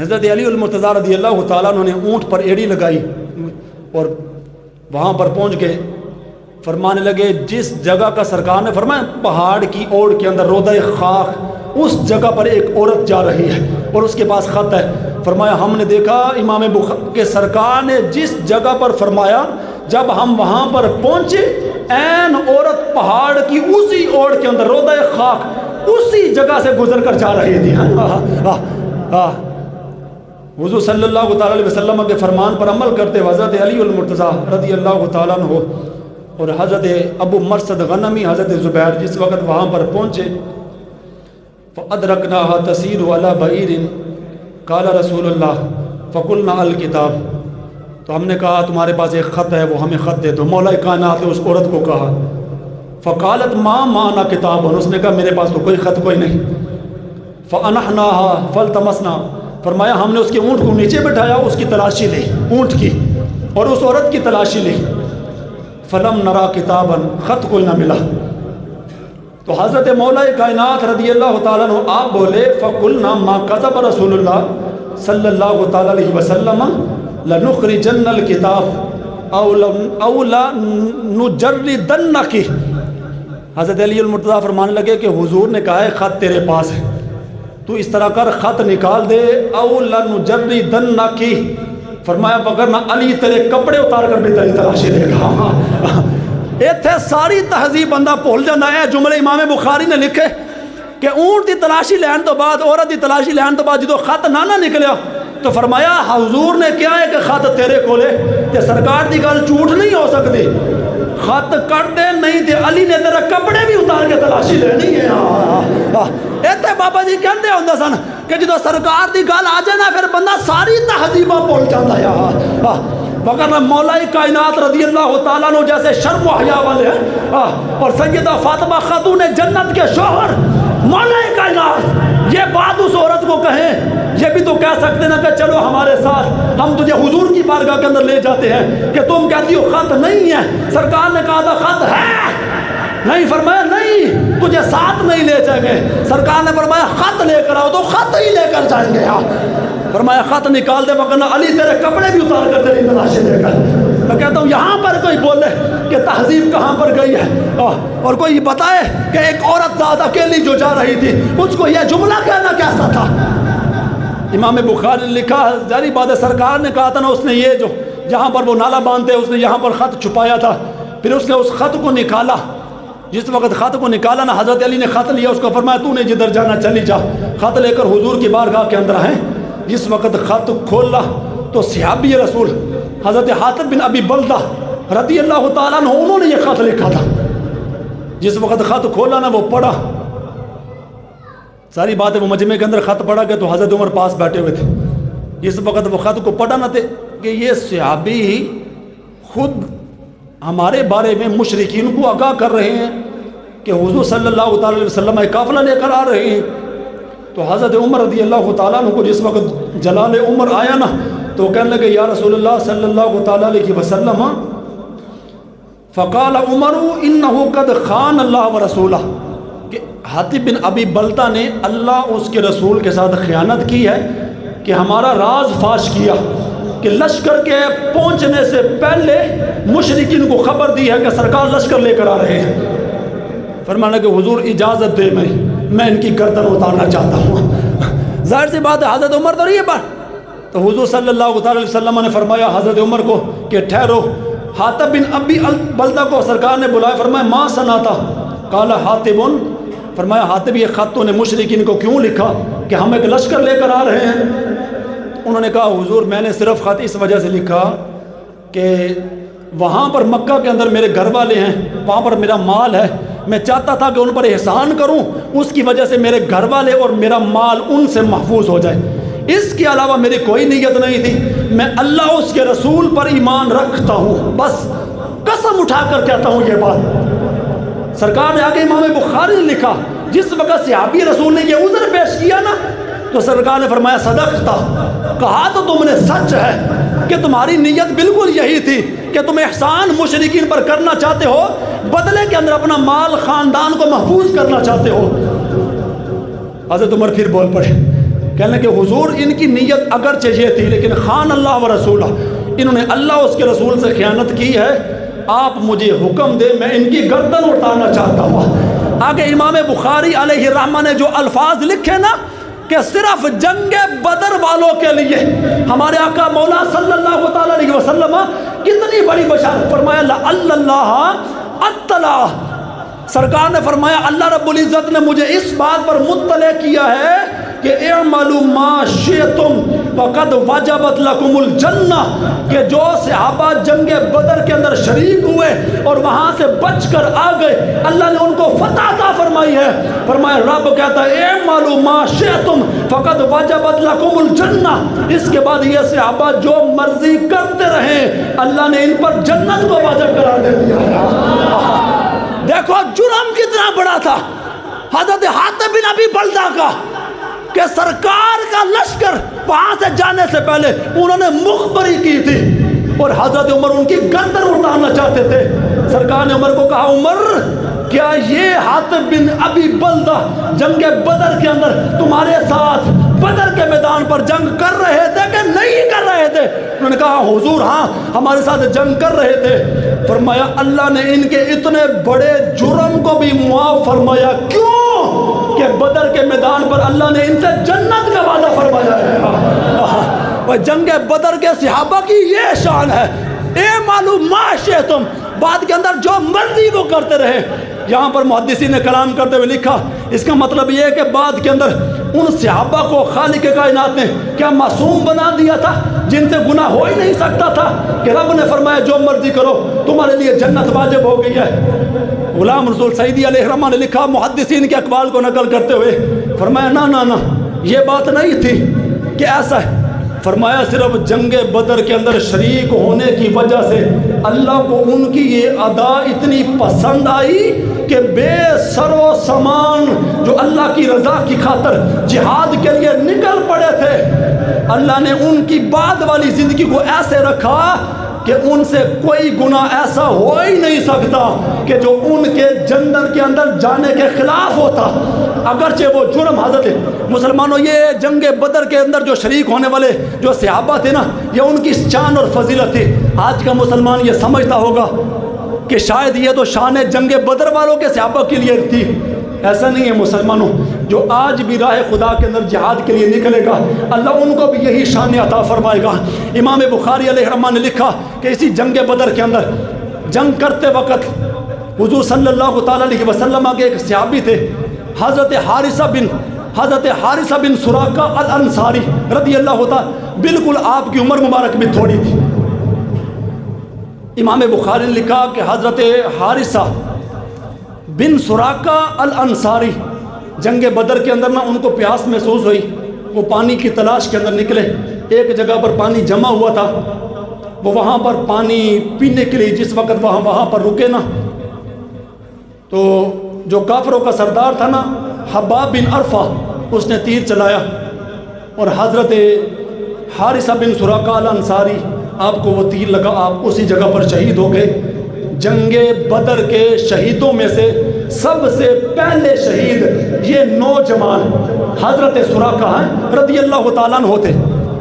حضرت علی المرتضیٰ رضی اللہ تعالیٰ عنہ نے اونٹ پر ایڑی لگائی اور وہاں پر پہنچ کے فرمانے لگے جس جگہ کا سرکار نے فرمایا پہاڑ کی اوڑ کے اندر رودہ خاک، اس جگہ پر ایک عورت جا رہی ہے اور اس کے پاس خط ہے۔ فرمایا ہم نے دیکھا امام بخاری کے سرکار نے جس جگہ پر فرمایا جب ہم وہاں پر پہنچے عین عورت پہاڑ کی اسی اوڑ کے اندر رودہ خاک اسی جگہ سے گزر کر جا رہی تھی۔ حضور صلی اللہ تعالیٰ علیہ وسلم کے فرمان پر عمل کرتے حضرت علی المرتضیٰ رضی اللہ تعالیٰ عنہ اور حضرت ابو مرصد غنمی حضرت زبیر جس وقت وہاں پر پہنچے فَأَدْرَكْنَاهَا تَسِيرُ عَلَى بَعِيرٍ قَالَ رسول اللہ فَقُلْنَا الْكِتَابِ، تو ہم نے کہا تمہارے پاس ایک خط ہے وہ ہمیں خط دے دو۔ مولا کائنات نے اس عورت کو کہا فقالت ما معنا کتاب، اس نے کہا میرے پاس تو کوئی خط کوئی نہیں۔ فَأَنَحْنَاهَا فَالْتَمَسْنَا، فرمایا ہم نے اس کے اونٹ کو نیچے بٹھایا اس کی تلاشی لی اونٹ کی اور اس عورت کی تلاشی لی، فلم نرا کتابا، خط کوئی نہ ملا۔ تو حضرت مولا کائنات رضی اللہ تعالیٰ عنہ آپ بولے فقلنا ما کذب رسول اللہ صلی اللہ تعالیٰ علیہ وسلم لنخرجن الکتاب او لنجردنک۔ حضرت علی المرتضیٰ فرمانے لگے کہ حضور نے کہا ہے خط تیرے پاس ہے، تو اس طرح کر خط نکال دے، او لنجردنک، فرمایا وگرنہ علی تیرے کپڑے اتار کر بھی تیری تلاشی لے گا۔ ایتھے ساری تہذیب بندہ بھول جانا ہے۔ جملے امام بخاری نے لکھے کہ اونٹ دی تلاشی لین تو بعد عورت دی تلاشی لین تو بعد جدو خط نہ نکلیا تو فرمایا حضور نے کیا ہے کہ خط تیرے کولے تے سرکار دی گل جھوٹ نہیں ہو سکتی، خط کٹ دے نہیں تے علی نے تیرے کپڑے بھی اتار کے تلاشی لینی ہے۔ ایتھے بابا جی کہندے ہوندے سن کہ جدو سرکار دی گل آ جائے نا پھر بندہ ساری تہذیباں بھول جاتا ہے۔ وگرنہ مولا کائنات رضی اللہ تعالیٰ عنہ جیسے شرم و حیا والے ہیں اور سیدہ فاطمہ خاتون جنت کے شوہر مولا کائنات یہ بات اس عورت کو کہیں، یہ بھی تو کہہ سکتے نا کہ چلو ہمارے ساتھ ہم تجھے حضور کی بارگاہ کے اندر لے جاتے ہیں، کہ تم کہتی ہو خط نہیں ہے، سرکار نے کہا تھا خط ہے، نہیں فرمایا نہیں تجھے ساتھ نہیں لے جائیں گے، سرکار نے فرمایا خط لے کر آؤ تو خط ہی لے کر جائیں گے۔ فرمایا خط نکال دے وگرنہ علی تیرے کپڑے بھی اتار کر تیری تلاشی لے کر۔ میں کہتا ہوں یہاں پر کوئی بولے کہ تہذیب کہاں پر گئی ہے اور کوئی بتائے کہ ایک عورت ذات اکیلی جو جا رہی تھی اس کو یہ جملہ کہنا کیسا تھا۔ امام بخاری نے لکھا جاری بات ہے سرکار نے کہا تھا نا اس نے یہ جو جہاں پر وہ نالا باندھتے اس نے یہاں پر خط چھپایا تھا، پھر اس نے اس خط کو نکالا، جس وقت خط کو نکالا نا حضرت علی نے خط لیا اس کو فرمایا تو نے جدھر جانا چلی جا، خط لے کر حضور کی بارگاہ کے اندر آئے۔ جس وقت خط کھولا تو صحابی رسول حضرت حاتب بن ابی بلدہ رضی اللہ تعالیٰ عنہ انہوں نے یہ خط لکھا تھا۔ جس وقت خط کھولا نا وہ پڑھا، ساری باتیں وہ مجمع کے اندر خط پڑھا گیا تو حضرت عمر پاس بیٹھے ہوئے تھے۔ جس وقت وہ خط کو پڑھا نہ تھے کہ یہ صحابی خود ہمارے بارے میں مشرکین کو آگاہ کر رہے ہیں کہ حضور صلی اللہ تعالیٰ علیہ وسلم ایک قافلہ لے کر آ رہے ہیں، تو حضرت عمر رضی اللہ تعالیٰ عنہ کو جس وقت جلال عمر آیا نا تو کہنے لگے یا رسول اللہ صلی اللہ تعالیٰ علیہ وسلم، فقال عمر انہو قد خان اللہ و رسولہ، کہ حاتب بن ابی بلتہ نے اللہ اس کے رسول کے ساتھ خیانت کی ہے کہ ہمارا راز فاش کیا کہ لشکر کے پہنچنے سے پہلے مشرکین کو خبر دی ہے کہ سرکار لشکر لے کر آ رہے ہیں۔ فرمانا کہ حضور اجازت دے میں ان کی گردن اتارنا چاہتا ہوں۔ ظاہر سی بات ہے حضرت عمر تو نہیں ہے تو حضور صلی اللہ علیہ وسلم نے فرمایا حضرت عمر کو کہ ٹھہرو۔ حاتب بن ابی بلتہ کو سرکار نے بلایا، فرمایا ما سناتا، قال حاتب، فرمایا حاتب یہ خط تو نے مشرکین کو کیوں لکھا کہ ہم ایک لشکر لے کر آ رہے ہیں؟ انہوں نے کہا حضور میں نے صرف خط اس وجہ سے لکھا کہ وہاں پر مکہ کے اندر میرے گھر والے ہیں، وہاں پر میرا مال ہے، میں چاہتا تھا کہ ان پر احسان کروں، اس کی وجہ سے میرے گھر والے اور میرا مال ان سے محفوظ ہو جائے، اس کے علاوہ میری کوئی نیت نہیں تھی، میں اللہ اس کے رسول پر ایمان رکھتا ہوں، بس قسم اٹھا کر کہتا ہوں یہ بات۔ سرکار نے آگے امام بخاری نے لکھا جس وقت صحابی رسول نے یہ عذر پیش کیا نا تو سرکار نے فرمایا صدقتا، کہا تو تم نے سچ ہے کہ تمہاری نیت بالکل یہی تھی کہ تم احسان مشرکین پر کرنا چاہتے ہو، بدلے کے اندر اپنا مال خاندان کو محفوظ کرنا چاہتے ہو۔ حضرت عمر پھر بول پڑے، کہنے کہ حضور ان کی نیت اگرچہ یہ تھی لیکن خان اللہ و رسولہ، انہوں نے اللہ اس کے رسول سے خیانت کی ہے، آپ مجھے حکم دے میں ان کی گردن اٹھانا چاہتا ہوں۔ آگے امام بخاری علیہ الرحمہ نے جو الفاظ لکھے نا کہ صرف جنگ بدر والوں کے لیے ہمارے آقا مولا صلی اللہ تعالیٰ علیہ وسلم کتنی بڑی بشارت فرمایا، لعل اللہ اطلع، سرکار نے فرمایا اللہ رب العزت نے مجھے اس بات پر مطلع کیا ہے کہ اعملوا ما شئتم فقد وجبت لکم الجنہ، کہ جو صحابہ جنگ بدر کے اندر شریک ہوئے اور وہاں سے بچ کر آ گئے، اللہ نے ان کو فتح عطا فرمائی ہے۔ فرمایا رب کہتا ہے اعملوا ما شئتم فقد وجبت لکم الجنہ، اس کے بعد یہ صحابہ جو مرضی کرتے رہیں اللہ نے ان پر جنت کو واجب قرار دے دیا۔ دیکھو جرم کتنا بڑا تھا حضرت حاتب بن ابی بلدہ کا، کہ سرکار کا لشکر وہاں سے جانے سے پہلے انہوں نے مخبری کی تھی اور حضرت عمر ان کی گردن اٹھانا چاہتے تھے۔ سرکار نے عمر کو کہا، عمر کیا یہ حاتب بن ابی بلدہ جنگ بدر کے اندر تمہارے ساتھ بدر کے میدان پر جنگ کر رہے تھے کہ نہیں کر رہے تھے؟ انہوں نے کہا حضور ہاں ہمارے ساتھ جنگ کر رہے تھے۔ فرمایا اللہ نے ان کے اتنے بڑے جرم کو بھی معاف فرمایا، کیوں کہ بدر کے میدان پر اللہ نے ان سے جنت کا وعدہ فرمایا ہے۔ جنگ بدر کے صحابہ کی یہ شان ہے، اے معلوم ما شئتم، بعد کے اندر جو مرضی وہ کرتے رہے۔ یہاں پر محدثین نے کلام کرتے ہوئے لکھا، اس کا مطلب یہ ہے کہ بعد کے اندر ان صحابہ کو خالق کائنات نے کیا معصوم بنا دیا تھا جن سے گناہ ہو ہی نہیں سکتا تھا، کہ رب نے فرمایا جو مرضی کرو تمہارے لیے جنت واجب ہو گئی ہے۔ غلام رسول سعیدی علیہ الرحمہ نے لکھا محدثین کے اقوال کو نقل کرتے ہوئے، فرمایا نہ یہ بات نہیں تھی کہ ایسا ہے، فرمایا صرف جنگ بدر کے اندر شریک ہونے کی وجہ سے اللہ کو ان کی یہ ادا اتنی پسند آئی کہ بے سر و سامان جو اللہ کی رضا کی خاطر جہاد کے لیے نکل پڑے تھے، اللہ نے ان کی بعد والی زندگی کو ایسے رکھا کہ ان سے کوئی گناہ ایسا ہو ہی نہیں سکتا کہ جو ان کے جنت کے اندر جانے کے خلاف ہوتا۔ اگرچہ وہ جرم حضرت مسلمانوں یہ جنگ بدر کے اندر جو شریک ہونے والے جو صحابہ تھے نا، یہ ان کی شان اور فضیلت تھی۔ آج کا مسلمان یہ سمجھتا ہوگا کہ شاید یہ تو شان جنگ بدر والوں کے صحابہ کے لیے تھی، ایسا نہیں ہے مسلمانوں۔ جو آج بھی راہ خدا کے اندر جہاد کے لیے نکلے گا اللہ ان کو بھی یہی شان عطا فرمائے گا۔ امام بخاری علیہ الرحمہ نے لکھا کہ اسی جنگ بدر کے اندر جنگ کرتے وقت حضور صلی اللہ تعالیٰ علیہ وسلم کے ایک صحابی تھے حضرت حارثہ بن سراقہ الانصاری رضی اللہ تعالیٰ، بالکل آپ کی عمر مبارک بھی تھوڑی تھی۔ امام بخاری نے لکھا کہ حضرت حارثہ بن سراقہ الانصاری جنگ بدر کے اندر ان کو پیاس محسوس ہوئی، وہ پانی کی تلاش کے اندر نکلے، ایک جگہ پر پانی جمع ہوا تھا، وہ وہاں پر پانی پینے کے لیے جس وقت وہاں پر رکے نا، تو جو کافروں کا سردار تھا نا حباب بن عرفہ، اس نے تیر چلایا اور حضرت حارثہ بن سراقہ الانصاری آپ کو وہ تیر لگا، آپ اسی جگہ پر شہید ہو گئے۔ جنگ بدر کے شہیدوں میں سے سب سے پہلے شہید یہ نوجوان حضرت سراقہ ہیں رضی اللہ تعالیٰ عنہ تھے۔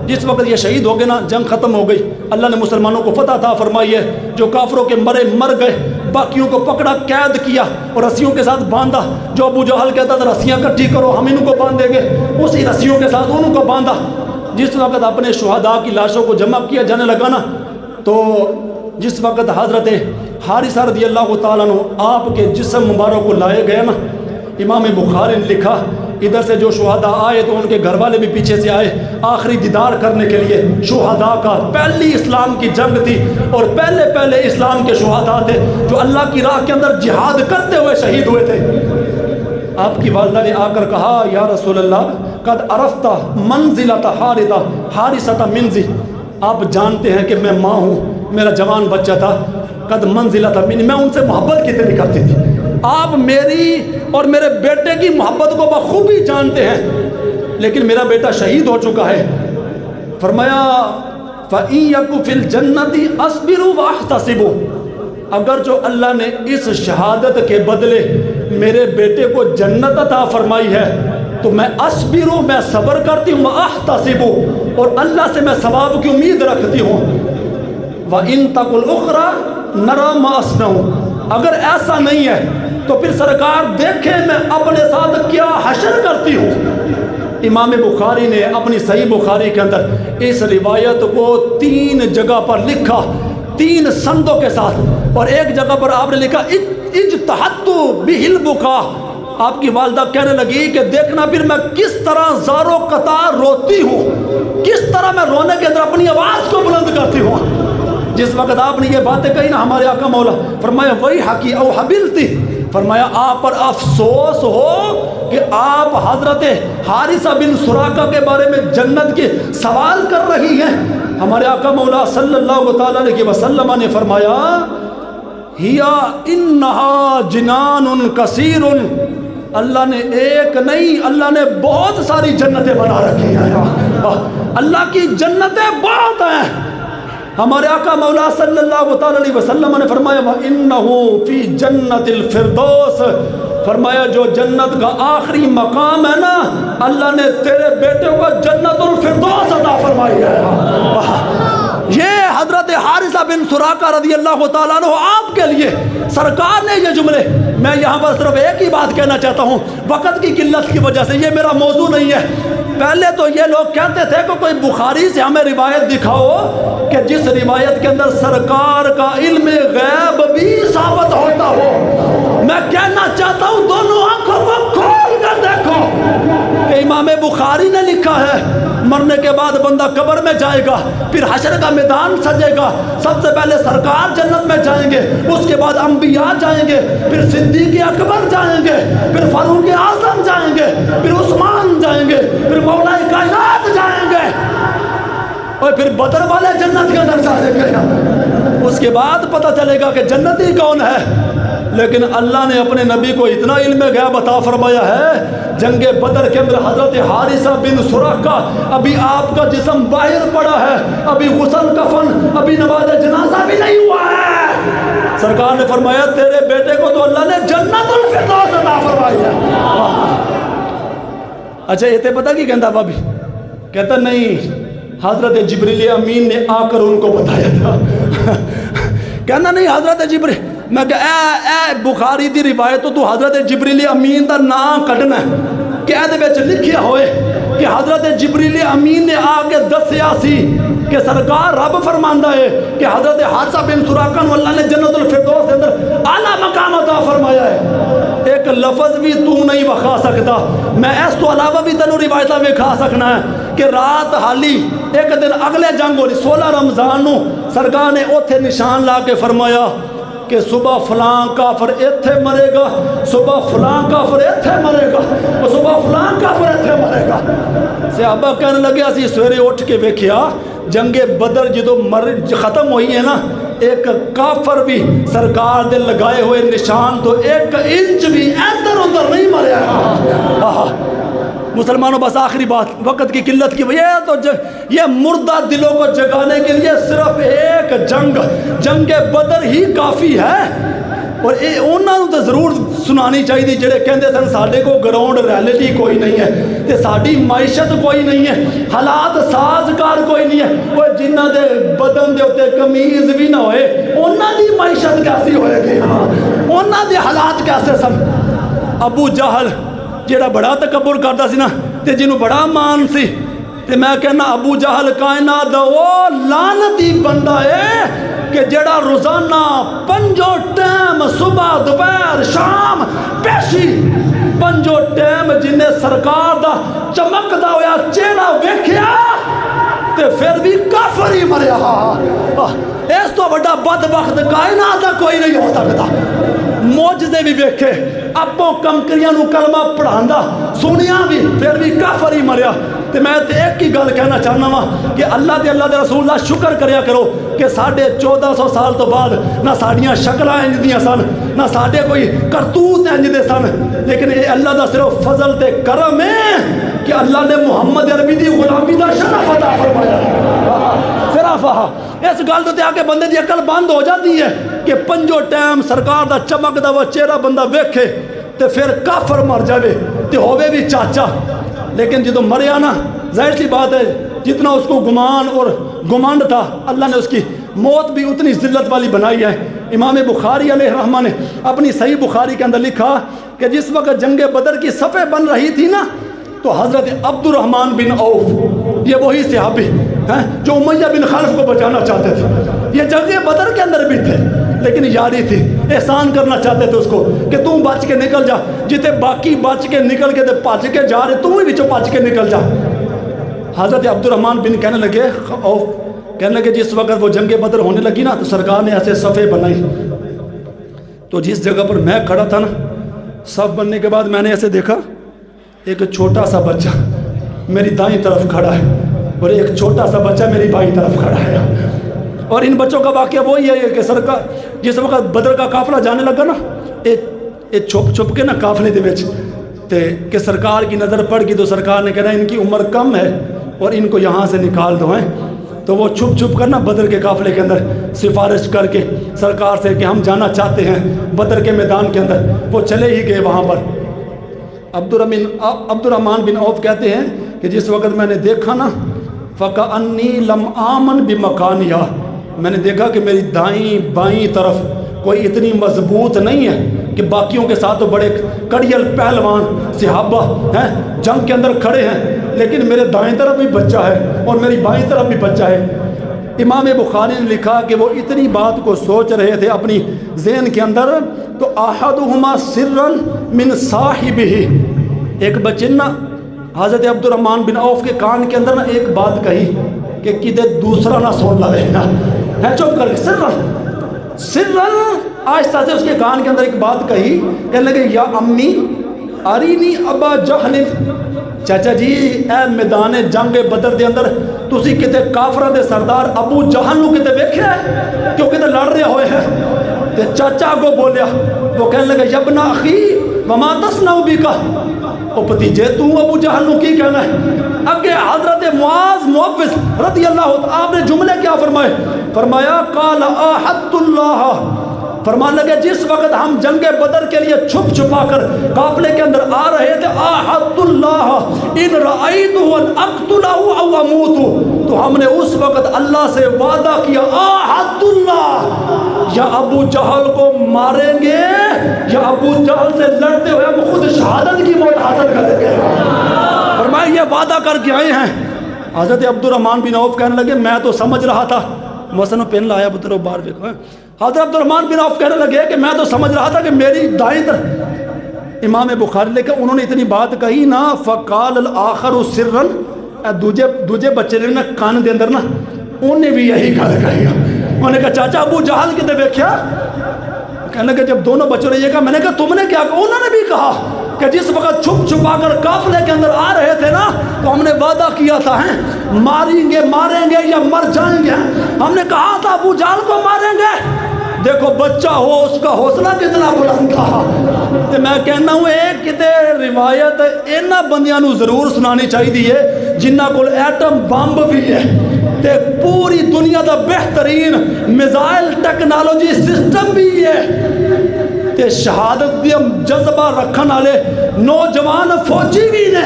جس وقت یہ شہید ہو گئے نا، جنگ ختم ہو گئی، اللہ نے مسلمانوں کو فتح عطا فرمائی ہے۔ جو کافروں کے مرے مر گئے، باقیوں کو پکڑا، قید کیا اور رسیوں کے ساتھ باندھا۔ جو ابو جہل کہتا تھا رسیاں کٹھی کرو ہم ان کو باندھیں گے، اسی رسیوں کے ساتھ ان کو باندھا۔ جس وقت اپنے شہداء کی لاشوں کو جمع کیا جانے لگا نا، تو جس وقت حضرت حارثہ رضی اللہ تعالیٰ عنہ آپ کے جسم مبارک کو لائے گئے نا، امام بخاری نے لکھا ادھر سے جو شہداء آئے تو ان کے گھر والے بھی پیچھے سے آئے آخری دیدار کرنے کے لیے شہداء کا۔ پہلی اسلام کی جنگ تھی اور پہلے اسلام کے شہداء تھے جو اللہ کی راہ کے اندر جہاد کرتے ہوئے شہید ہوئے تھے۔ آپ کی والدہ نے آ کر کہا یا رسول اللہ قد عرفت منزلۃ حارثہ منزی، آپ جانتے ہیں کہ میں ماں ہوں، میرا جوان بچہ تھا، قد منزلۃ منی، میں ان سے محبت کتنی کرتی تھی، آپ میری اور میرے بیٹے کی محبت کو بخوبی جانتے ہیں، لیکن میرا بیٹا شہید ہو چکا ہے۔ فرمایا فَإِن يَكُ فِي الْجَنَّةِ أَصْبِرُ وَأَحْتَسِبُ، اگر جو اللہ نے اس شہادت کے بدلے میرے بیٹے کو جنت عطا فرمائی ہے تو میں اصبرو، میں صبر کرتی ہوں، احتسبو، اور اللہ سے میں ثواب کی امید رکھتی ہوں۔ وَإِن تَقُ الْأُخْرَى نَرَى مَا أَصْنَعُ، اگر ایسا نہیں ہے تو پھر سرکار دیکھیں میں اپنے ساتھ کیا حشر کرتی ہوں۔ امام بخاری نے اپنی صحیح بخاری کے اندر اس روایت کو 3 جگہ پر لکھا، 3 سندوں کے ساتھ، اور ایک جگہ پر آپ نے لکھا اجتہدت بہ البکاء، آپ کی والدہ کہنے لگی کہ دیکھنا پھر میں کس طرح زار و قطار روتی ہوں، کس طرح میں رونے کے اندر اپنی آواز کو بلند کرتی ہوں۔ جس وقت آپ نے یہ باتیں کہی نا، ہمارے آقا مولا فرمایا وہی حقی او حبلتی، فرمایا آپ پر افسوس ہو کہ آپ حضرت حارثہ بن سراقہ کے بارے میں جنت کے سوال کر رہی ہیں۔ ہمارے آقا مولا صلی اللہ تعالیٰ علیہ وسلم نے فرمایا ہیا انہا جنان کثیر، اللہ نے ایک نہیں، اللہ نے بہت ساری جنتیں بنا رکھی ہیں، اللہ کی جنتیں بہت ہیں۔ ہمارے آقا مولا صلی اللہ تعالیٰ علیہ وسلم نے فرمایا وَإِنَّهُ فِي جَنَّةِ الْفِرْدَوْسِ، فرمایا جو جنت کا آخری مقام ہے نا، اللہ نے تیرے بیٹے کو جنت الفردوس عطا فرمائی ہے۔ یہ حضرت حارثہ بن سراقہ رضی اللہ تعالیٰ عنہ آپ کے لیے سرکار نے یہ جملے، میں یہاں پر صرف ایک ہی بات کہنا چاہتا ہوں، وقت کی قلت کی وجہ سے، یہ میرا موضوع نہیں ہے۔ پہلے تو یہ لوگ کہتے تھے کہ کوئی بخاری سے ہمیں روایت دکھاؤ کہ جس روایت کے اندر سرکار کا علم غیب بھی ثابت ہوتا ہو۔ میں کہنا چاہتا ہوں دونوں آنکھوں کو کھول کر دیکھو کہ امام بخاری نے لکھا ہے مرنے کے بعد بندہ قبر میں جائے گا، پھر حشر کا میدان سجے گا، سب سے پہلے سرکار جنت میں جائیں گے، اس کے بعد انبیاء جائیں گے، پھر صدیق اکبر جائیں گے، پھر فاروق اعظم جائیں گے، پھر عثمان جائیں گے، پھر مولا کائنات جائیں گے، اور پھر بدر والے جنت کے اندر جائیں گے۔ اس کے بعد پتہ چلے گا کہ جنتی کون ہے۔ لیکن اللہ نے اپنے نبی کو اتنا علم غیب عطا فرمایا ہے، جنگ بدر کے اندر حضرت حارثہ بن سراقہ ابھی آپ کا جسم باہر پڑا ہے، ابھی غسل کفن، ابھی نماز جنازہ بھی نہیں ہوا ہے، سرکار نے فرمایا تیرے بیٹے کو تو اللہ نے جنت الفردوس عطا فرمائی ہے۔ اچھا یہ تے پتہ کی کہندا بابی؟ کہتا نہیں، حضرت جبریل امین نے آ کر ان کو بتایا تھا۔ کہنا نہیں حضرت جبریل، میں کہ اے بخاری دی روایت تو حضرت جبریل امین دا نام کڈنا ہے کہ اے دے وچ لکھیا ہوئے کہ حضرت جبریل امین نے آ کے دسیا سی کہ سرکار رب فرماندا ہے کہ حضرت حارثہ بن سراقہ کو اللہ نے جنت الفردوس کے اندر اعلیٰ مقام عطا فرمایا ہے۔ ایک لفظ بھی تو نہیں وکھا سکتا، میں اس تو علاوہ بھی تینوں روایتاں وکھا سکنا ہے کہ رات حالی ایک دن اگلے جنگ ہوئی 16 رمضان نو، سرکار نے اوتھے نشان لا کے فرمایا کہ صبح فلاں کافر ایتھے مرے گا، صبح فلاں کافر ایتھے مرے گا، صبح فلاں کافر ایتھے مرے گا۔ صحابہ کہنے لگے اسی سویرے اٹھ کے ویکھیا جنگ بدر جدو ختم ہوئی ہے نا، ایک کافر بھی سرکار دے لگائے ہوئے نشان تو 1 انچ بھی ادھر ادھر نہیں مریا۔ مسلمانوں بس آخری بات، وقت کی قلت کی وجہ تو یہ مردہ دلوں کو جگانے کے لیے صرف ایک جنگ بدر ہی کافی ہے، اور انہوں نے تو ضرور سنانی چاہیے جڑے کہندے سن ساڈے کو گراؤنڈ ریالٹی کوئی نہیں ہے تے ساڈی معیشت کوئی نہیں ہے، حالات سازگار کوئی نہیں ہے، وہ جنہ دے بدن دے اوتے قمیض بھی نہ ہوئے انہاں دی معیشت کیسی ہوئے گی، انہاں دے حالات کیسے سن۔ ابو جہل جیڑا بڑا تکبر کرتا سی نا تے جنوں بڑا مان سی، تے میں کہنا ابو جہل کائنات دا او لعنتی بندہ ہے کہ جیڑا روزانہ 5 ٹائم صبح دوپہر شام پیشی 5 ٹائم جنہیں سرکار دا چمکدا ہویا چہرہ ویکھیا تے پھر بھی کافر ہی مریا۔ اس تو بڑا بدبخت کائنات دا کوئی نہیں ہو سکتا۔ معجزے بھی ویکھے، اپوں کمکریاں نو کلمہ پڑھاندا سنیا بھی پھر بھی کافر ہی مریا۔ تے میں تے ایک ہی گل کہنا چاہنا وا کہ اللہ دے رسول اللہ شکر کریا کرو کہ 1450 سال تو بعد نہ ساڈیاں شکلاں انج دیاں سن، نہ ساڈے کوئی کرتوت انج دے سن، لیکن یہ اللہ دا صرف فضل تے کرم ہے کہ اللہ نے محمد عربی دی غلامی دا شرف عطا فرمایا۔ صرف اللہ اس گل تے آ کے بندے دی عقل بند ہو جاتی ہے کہ پنجو ٹائم سرکار دا چمکدا وہ چہرہ بندہ ویکھے تے پھر کافر مر جاوے تے ہووے بھی چاچا، لیکن جدو مریا نا ظاہر سی بات ہے جتنا اس کو گمان اور گمانڈ تھا اللہ نے اس کی موت بھی اتنی ذلت والی بنائی ہے۔ امام بخاری علیہ الرحمہ نے اپنی صحیح بخاری کے اندر لکھا کہ جس وقت جنگ بدر کی صفیں بن رہی تھی نا تو حضرت عبد الرحمن بن عوف، یہ وہی صحابی ہیں جو امیہ بن خلف کو بچانا چاہتے تھے، یہ جنگ بدر کے اندر بھی تھے لیکن یاری تھی، احسان کرنا چاہتے تھے اس کو کہ تم بچ کے نکل جا، جتے باقی بچ کے نکل کے پچ کے جا رہے تم بھی پچ کے نکل جا۔ حضرت عبد الرحمن بن کہنے لگے جس وقت وہ جنگ بدر ہونے لگی نا تو سرکار نے ایسے صفیں بنائی، تو جس جگہ پر میں کھڑا تھا نا صف بننے کے بعد میں نے ایسے دیکھا ایک چھوٹا سا بچہ میری دائیں طرف کھڑا ہے اور ایک چھوٹا سا بچہ میری بائیں طرف کھڑا ہے، اور ان بچوں کا واقعہ وہی ہے کہ سرکار جس وقت بدر کا قافلہ جانے لگا نا ایک چھپ چھپ کے نا قافلے دے وچ تے کہ سرکار کی نظر پڑ گئی تو سرکار نے کہنا ان کی عمر کم ہے اور ان کو یہاں سے نکال دو ہیں، تو وہ چھپ چھپ کر نا بدر کے قافلے کے اندر سفارش کر کے سرکار سے کہ ہم جانا چاہتے ہیں بدر کے میدان کے اندر، وہ چلے ہی گئے وہاں پر۔ عبد الرحمن بن عوف کہتے ہیں کہ جس وقت میں نے دیکھا نا فَكَأَنِّي لَمْ آمَنْ بِمَكَانِهَا، میں نے دیکھا کہ میری دائیں بائیں طرف کوئی اتنی مضبوط نہیں ہے کہ باقیوں کے ساتھ تو بڑے کڑیل پہلوان صحابہ ہیں جنگ کے اندر کھڑے ہیں، لیکن میرے دائیں طرف بھی بچہ ہے اور میری بائیں طرف بھی بچہ ہے۔ امام بخاری نے لکھا کہ وہ اتنی بات کو سوچ رہے تھے اپنی ذہن کے اندر تو احدہما سرا من صاحبہ، ایک بچے نا حضرت عبد الرحمن بن عوف کے کان کے اندر نا ایک بات کہی کہ کدے دوسرا نہ سن لے ہے، چپ کر کے سرا آہستہ سے اس کے کان کے اندر ایک بات کہی، کہنے لگے یا امی ارینی ابا جہل، چاچا جی اے میدان جنگ بدر دے اندر تسی کتے کافرہ دے سردار ابو جہل نو کتے ویکھیا ہے کیوں کتے لڑ رہے ہوئے ہیں؟ تے چاچا کو بولیا، وہ کہنے لگے یبن اخی وما تصنع بکا، او پتیجے تو ابو جہل نو کی کہنا ہے؟ اگے حضرت معاذ معوذ رضی اللہ عنہ آپ نے جملے کیا فرمائے؟ فرمایا قال احد اللہ، فرمانے لگے جس وقت ہم جنگ بدر کے لیے چھپ چھپا کر قافلے کے اندر آ رہے تھے احد اللہ ان رأیتہ ان اقتلہ او اموت، تو ہم نے اس وقت اللہ سے وعدہ کیا احد اللہ یا ابو جہل کو ماریں گے یا ابو جہل سے لڑتے ہوئے ہم خود شہادت کی موت حاصل کریں گے۔ فرمایا یہ وعدہ کر کے آئے ہیں۔ حضرت عبد الرحمن بن عوف کہنے لگے میں تو سمجھ رہا تھا، محسن پین لایا پتر باہر دیکھو، حضرت عبد الرحمن بن عوف کہنے لگے کہ میں تو سمجھ رہا تھا کہ میری دائیں طرف، امام بخاری لکھا انہوں نے اتنی بات کہی نا فقال الاخر سرا، دوجے بچے نے نا کان دے اندر نا انہیں بھی یہی گل کہی، انہوں نے کہا چاچا ابو جہل کتے دیکھیا؟ کہنے لگے جب دونوں بچوں نے یہ کہا میں نے کہا تم نے کیا کہا؟ انہوں نے بھی کہا کہ جس وقت چھپ چھپا کر قافلے کے اندر آ رہے تھے نا تو ہم نے وعدہ کیا تھا ماریں گے یا مر جائیں گے، ہم نے کہا تھا ابو جہل کو ماریں گے۔ دیکھو بچہ ہو اس کا حوصلہ کتنا بلند تھا۔ میں کہنا ہوں ایک کتے روایت اینا بندیاں نو ضرور سنانی چاہیے جنہ کو ایٹم بمب بھی ہے تے پوری دنیا دا بہترین میزائل ٹیکنالوجی سسٹم بھی ہے تے شہادت دی جذبہ رکھن والے نوجوان فوجی بھی نے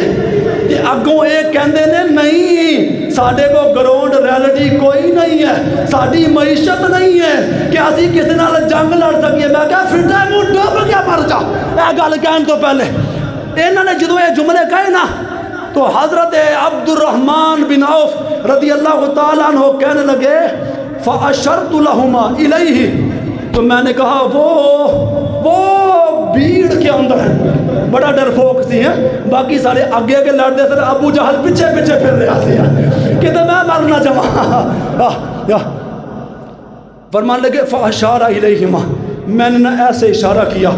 تے اگوں ایک کہندے نے نہیں ساڈے کو گراؤنڈ ریالٹی کوئی نہیں ہے، ساڈی معیشت نہیں ہے کہ اسی کسی نال جنگ لڑ سکیے۔ میں کہا فٹا منہ ڈوب گیا مر جا، اے گل کہن تو پہلے انہوں نے جدو یہ جملے کہے نا تو حضرت عبد الرحمن بن عوف رضی اللہ تعالیٰ عنہ کہنے لگے فَأَشَرْتُ لَهُمَا إِلَيْهِ، تو میں نے کہا وہ بھیڑ کے اندر ہے، بڑا ڈرپوک سی ہیں، باقی سارے آگے آگے لڑ دے سارے ابو جہل پیچھے پیچھے پھر رہے آتے ہیں کہ میں مرنا جمع۔ فرمان لگے فَأَشَارَ إِلَيْهِمَا، میں نے ایسے اشارہ کیا۔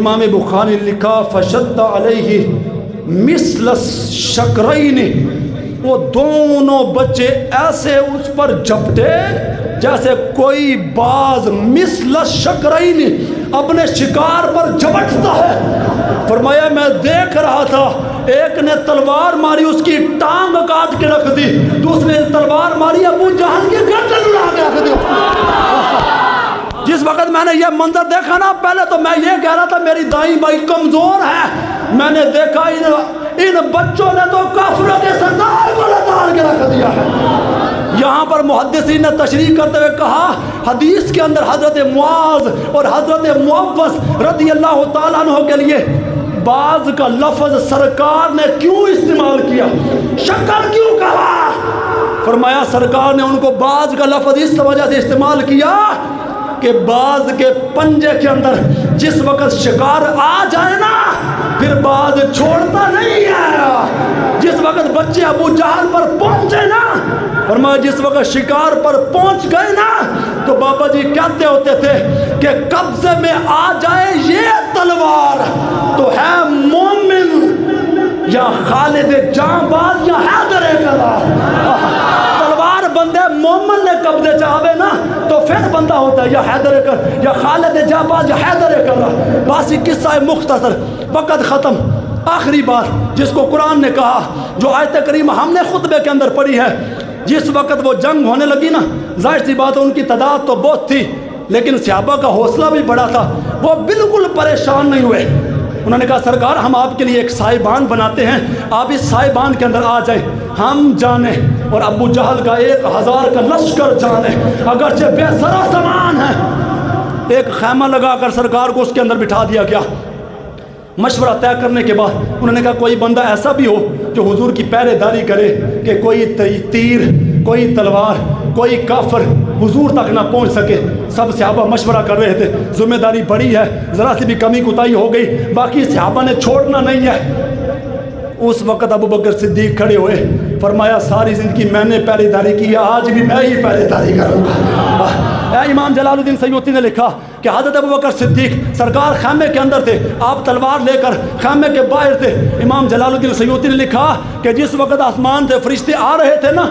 امام بخاری نے لکھا فَشَدَّ عَلَيْهِ مثل الشکرین، وہ دونوں بچے ایسے اس پر جھپٹے جیسے کوئی باز مثل شکرین اپنے شکار پر جھپٹتا ہے۔ فرمایا میں دیکھ رہا تھا، ایک نے تلوار ماری اس کی ٹانگ کاٹ کے رکھ دی، دوسرے نے تلوار ماری ابو جہل کی گردن اڑا کے رکھ دی۔ جس وقت میں نے یہ منظر دیکھا نا، پہلے تو میں یہ کہہ رہا تھا میری دائیں بھائی کمزور ہے، میں نے دیکھا ان بچوں نے تو کافروں کے سردار کو لتاڑ کے رکھ دیا ہے۔ یہاں پر محدثین نے تشریح کرتے ہوئے کہا، حدیث کے اندر حضرت معاذ اور حضرت معوذ رضی اللہ تعالیٰ عنہ کے لیے باز کا لفظ سرکار نے کیوں استعمال کیا، شکر کیوں کہا؟ فرمایا سرکار نے ان کو باز کا لفظ اس وجہ سے استعمال کیا کہ باز کے پنجے کے اندر جس وقت شکار آ جائے نا، پھر باز چھوڑتا نہیں ہے۔ جس وقت بچے ابو جہل پر پہنچے نا، فرمایا جس وقت شکار پر پہنچ گئے نا، تو بابا جی کہتے ہوتے تھے کہ قبضے میں آ جائے یہ تلوار تو ہے مومن یا خالد جانباز یا حیدر کرار۔ تلوار بندے مومن نے قبضے چاہے نا تو پھر بندہ ہوتا ہے یا حیدر کر یا خالد جانباز یا حیدر کرار۔ باسی قصہ مختصر، وقت ختم۔ آخری بات جس کو قرآن نے کہا، جو آیت کریمہ ہم نے خطبے کے اندر پڑھی ہے، جس وقت وہ جنگ ہونے لگی نا، ظاہر سی بات ہے ان کی تعداد تو بہت تھی لیکن صحابہ کا حوصلہ بھی بڑا تھا، وہ بالکل پریشان نہیں ہوئے۔ انہوں نے کہا سرکار ہم آپ کے لیے ایک سائبان بناتے ہیں، آپ اس سائبان کے اندر آ جائیں، ہم جانے اور ابو جہل کا 1000 کا لشکر جانے، اگرچہ بے سر و سامان ہے۔ ایک خیمہ لگا کر سرکار کو اس کے اندر بٹھا دیا گیا۔ مشورہ طے کرنے کے بعد انہوں نے کہا کوئی بندہ ایسا بھی ہو جو حضور کی پہرے داری کرے کہ کوئی تیر، کوئی تلوار، کوئی کافر حضور تک نہ پہنچ سکے۔ سب صحابہ مشورہ کر رہے تھے، ذمہ داری بڑی ہے، ذرا سی بھی کمی کوتاہی ہو گئی باقی صحابہ نے چھوڑنا نہیں ہے۔ اس وقت ابو بکر صدیق کھڑے ہوئے، فرمایا ساری زندگی میں نے پہرے داری کی ہے، آج بھی میں ہی پہرے داری کروں گا۔ امام جلال الدین سیوطی نے لکھا کہ حضرت ابو بکر صدیق سرکار خیمے کے اندر تھے، آپ تلوار لے کر خیمے کے باہر تھے۔ امام جلال الدین سیوطی نے لکھا کہ جس وقت آسمان سے فرشتے آ رہے تھے نا،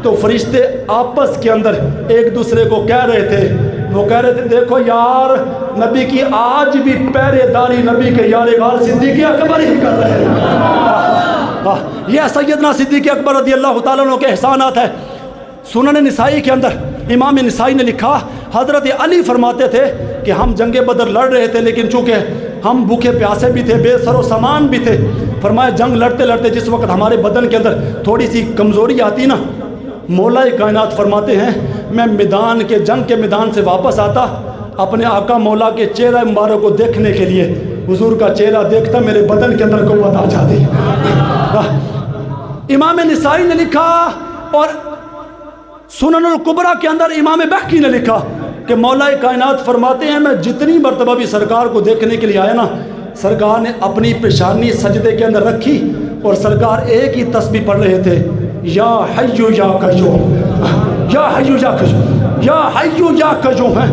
تو فرشتے آپس کے اندر ایک دوسرے کو کہہ رہے تھے، وہ کہہ رہے تھے دیکھو یار نبی کی آج بھی پہرے داری نبی کے یار غار صدیق اکبر ہی کر رہے ہیں۔ یہ سیدنا صدیق اکبر رضی اللہ تعالیٰ عنہ کے احسانات ہے۔ سنن نسائی کے اندر امام نسائی نے لکھا حضرت علی فرماتے تھے کہ ہم جنگ بدر لڑ رہے تھے لیکن چونکہ ہم بھوکے پیاسے بھی تھے، بے سر و سامان بھی تھے، فرمایا جنگ لڑتے لڑتے جس وقت ہمارے بدن کے اندر تھوڑی سی کمزوری آتی نا، مولا کائنات فرماتے ہیں میں میدان کے جنگ کے میدان سے واپس آتا، اپنے آقا مولا کے چہرہ مبارک کو دیکھنے کے لیے، حضور کا چہرہ دیکھتا میرے بدن کے اندر قوت آ جاتی۔ امام نسائی نے لکھا اور سنن الکبریٰ کے اندر امام بہقی نے لکھا کہ مولا کائنات فرماتے ہیں میں جتنی مرتبہ بھی سرکار کو دیکھنے کے لیے آیا نا، سرکار نے اپنی پیشانی سجدے کے اندر رکھی اور سرکار ایک ہی تسبیح پڑھ رہے تھے، یا حیو یا قیوم، یا حیو یا قیوم، یا حیو یا قیوم ہے۔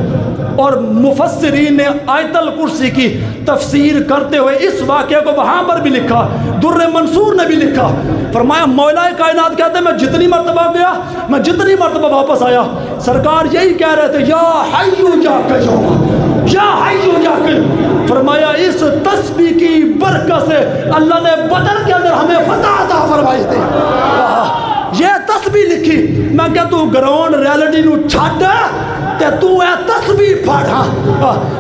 اور مفسرین نے آیت الکرسی کی تفسیر کرتے ہوئے اس واقعے کو وہاں پر بھی لکھا، در منصور نے بھی لکھا، فرمایا مولا کائنات کہتے ہیں میں جتنی مرتبہ گیا، میں جتنی مرتبہ واپس آیا، سرکار یہی کہہ رہے تھے یا حیو یا قیوم، یا حیو یا قیوم۔ فرمایا اس تسبیح کی برکت سے اللہ نے بدر کے اندر ہمیں فتح عطا فرمائی تھی۔ یہ تسبیح لکھی، میں کہ تو گراؤنڈ ریالٹی نو چھڈ تے تو اے تسبیح پڑھا،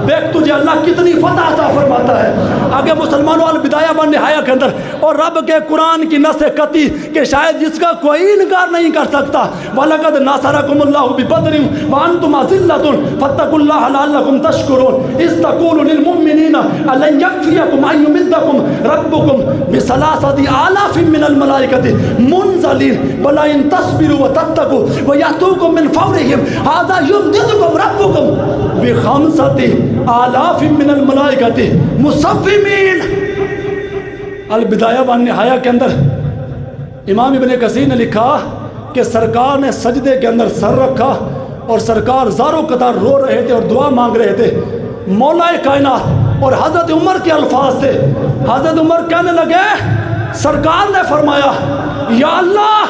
دیکھ تجھے اللہ کتنی فتح عطا فرماتا ہے۔ آگے مسلمانوں البدایہ و النہایہ کے اندر اور رب کے قرآن کی نص قطعی کہ شاید جس کا کوئی انکار نہیں کر سکتا، وَلَقَدْ نَصَرَكُمُ اللَّهُ بِبَدْرٍ وَأَنْتُمْ أَذِلَّةٌ فَاتَّقُوا اللَّهَ لَعَلَّكُمْ تَشْكُرُونَ إِذْ تَقُولُ لِلْمُؤْمِنِينَ أَلَنْ يَكْفِيَكُمْ أَن يُمِدَّكُمْ رَبُّكُمْ بِثَلَاثَةِ آلَافٍ مِّنَ الْمَلَائِكَةِ مُنزَلِينَ بَلْ إِن تَصْبِرُوا وَتَتَّقُوا وَيَأْتُوكُم مِّن فَوْرِهِمْ هَذَا يُمْدِدْكُمْ رَبُّكُمْ بِخَمْسَةِ آلَافٍ مِّنَ الْمَلَائِكَةِ مُصَوِّمِينَ۔ البدایہ والنہایہ کے اندر امام ابن کثیر نے لکھا کہ سرکار نے سجدے کے اندر سر رکھا اور سرکار زار و قطار رو رہے تھے اور دعا مانگ رہے تھے۔ مولا کائنات اور حضرت عمر کے الفاظ تھے، حضرت عمر کہنے لگے سرکار نے فرمایا یا اللہ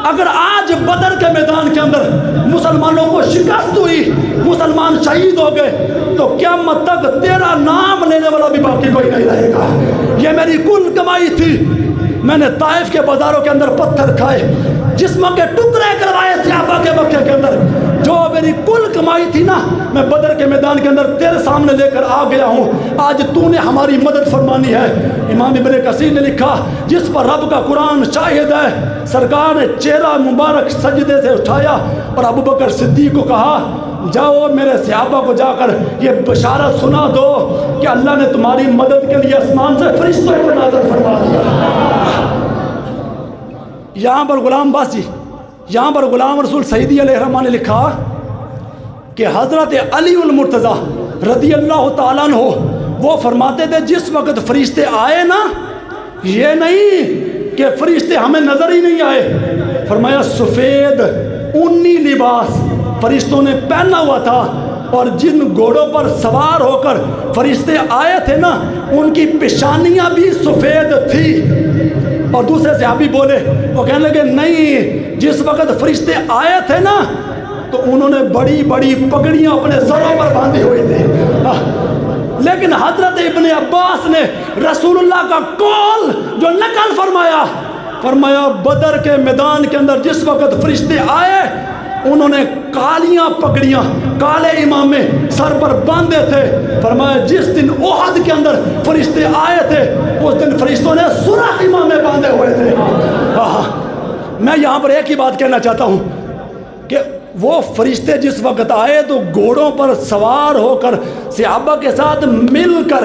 اگر آج بدر کے میدان کے اندر مسلمانوں کو شکست ہوئی، مسلمان شہید ہو گئے، تو قیامت تک تیرا نام لینے والا بھی باقی کوئی نہیں رہے گا۔ یہ میری کل کمائی تھی، میں نے طائف کے بازاروں کے اندر پتھر کھائے، جسموں کے ٹکڑے کروائے صحابہ کے مکے کے اندر، جو میری کل کمائی تھی نا، میں بدر کے میدان کے اندر تیرے سامنے لے کر آ گیا ہوں۔ آج تو نے ہماری مدد فرمانی ہے۔ امام ابن کثیر نے لکھا، جس پر رب کا قرآن شاہد ہے، سرکار نے چہرہ مبارک سجدے سے اٹھایا اور ابو بکر صدیق کو کہا، جاؤ میرے صحابہ کو جا کر یہ بشارت سنا دو کہ اللہ نے تمہاری مدد کے لیے آسمان سے فرشتوں کو نازل فرما دیا۔ یہاں پر غلام باسی، یہاں پر غلام رسول سعیدی علیہ الرحمٰن نے لکھا کہ حضرت علی المرتضی رضی اللہ تعالیٰ عنہ وہ فرماتے تھے، جس وقت فرشتے آئے نا، یہ نہیں کہ فرشتے ہمیں نظر ہی نہیں آئے، فرمایا سفید اونی لباس فرشتوں نے پہنا ہوا تھا، اور جن گھوڑوں پر سوار ہو کر فرشتے آئے تھے نا، ان کی پیشانیاں بھی سفید تھی۔ اور دوسرے صحابی بولے، وہ کہنے لگے نہیں، جس وقت فرشتے آئے تھے نا تو انہوں نے بڑی بڑی پگڑیاں اپنے سروں پر باندھی ہوئی تھی۔ لیکن حضرت ابن عباس نے رسول اللہ کا قول جو نقل فرمایا، فرمایا بدر کے میدان کے اندر جس وقت فرشتے آئے، انہوں نے کالیاں پگڑیاں، کالے امامے سر پر باندھے تھے۔ فرمایا جس دن احد کے اندر فرشتے آئے تھے، اس دن فرشتوں نے سرخ امامے باندھے ہوئے تھے۔ میں یہاں پر ایک ہی بات کہنا چاہتا ہوں کہ وہ فرشتے جس وقت آئے تو گھوڑوں پر سوار ہو کر صحابہ کے ساتھ مل کر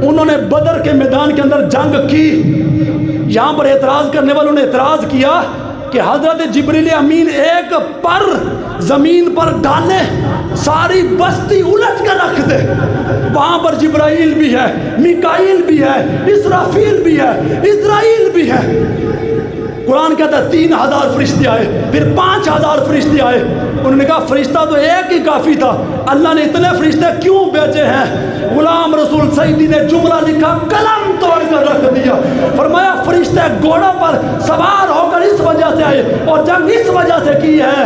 انہوں نے بدر کے میدان کے اندر جنگ کی۔ یہاں پر اعتراض کرنے والوں نے اعتراض کیا کہ حضرت جبریل امین ایک پر زمین پر ڈالے، ساری بستی الٹ کر رکھ دے، وہاں پر جبرائیل بھی ہے، میکائیل بھی ہے، اسرافیل بھی ہے، اسرائیل بھی ہے۔ قرآن کہتا ہے 3000 فرشتے آئے، پھر 5000 فرشتے آئے۔ انہوں نے کہا فرشتہ تو ایک ہی کافی تھا، اللہ نے اتنے فرشتے کیوں بھیجے ہیں؟ غلام رسول سعیدی نے جملہ لکھا، قلم توڑ کر رکھ دیا، فرمایا فرشتے گھوڑوں پر سوار ہو کر اس وجہ سے آئے، اور جنگ اس وجہ سے کی ہے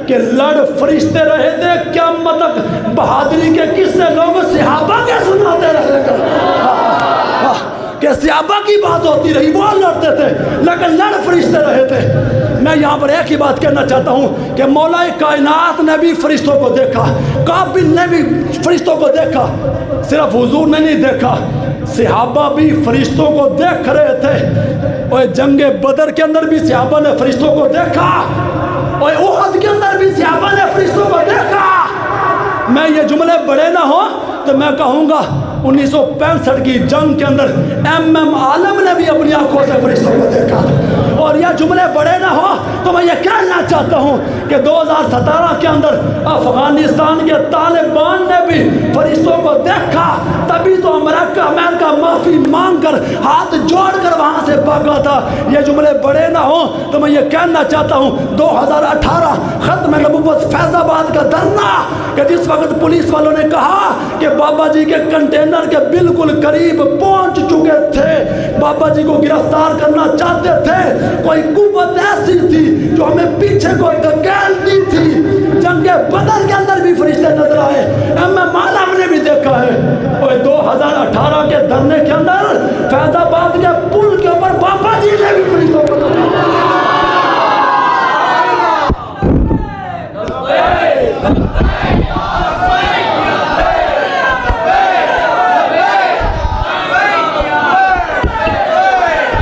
کہ لڑ فرشتے رہے تھے، قیامت تک بہادری کے قصے لوگ صحابہ کے سناتے رہے گا کہ صحابہ کی بات ہوتی رہی، وہ لڑتے تھے لیکن لڑ فرشتے رہے تھے۔ میں یہاں پر ایک ہی بات کہنا چاہتا ہوں کہ مولا کائنات نے بھی فرشتوں کو دیکھا، قابل نے بھی فرشتوں کو دیکھا، صرف حضور نے نہیں دیکھا، صحابہ بھی فرشتوں کو دیکھ رہے تھے۔ اور جنگ بدر کے اندر بھی صحابہ نے فرشتوں کو دیکھا، اور احد کے اندر بھی صحابہ نے فرشتوں کو دیکھا۔ میں یہ جملے بڑے نہ ہوں تو میں کہوں گا 1965 کی جنگ کے اندر عالم نے بھی اپنی آنکھوں سے فرشتوں کو دیکھا۔ اور یہ جملے بڑے نہ ہو تو میں یہ کہنا چاہتا ہوں کہ 2017 کے اندر افغانستان کے طالبان نے بھی فرشتوں کو دیکھا، تبھی تو امریکہ معافی مانگ کر ہاتھ جوڑ کر وہاں سے بھاگا تھا۔ یہ جملے بڑے نہ ہوں تو میں یہ کہنا چاہتا ہوں 2018 ختم نبوت فیض آباد کا دھرنا، کہ جس وقت پولیس والوں نے کہا کہ بابا جی کے کنٹینر کے بالکل قریب پہنچ چکے تھے، بابا جی کو گرفتار کرنا چاہتے تھے، کوئی قوت ایسی تھی جو ہمیں پیچھے کو دھکیلتی تھی۔ جنگ بدر کے اندر بھی فرشتے نظر آئے، عالم نے بھی دیکھا ہے۔ اور 2018 کے دھرنے کے اندر فیض آباد کے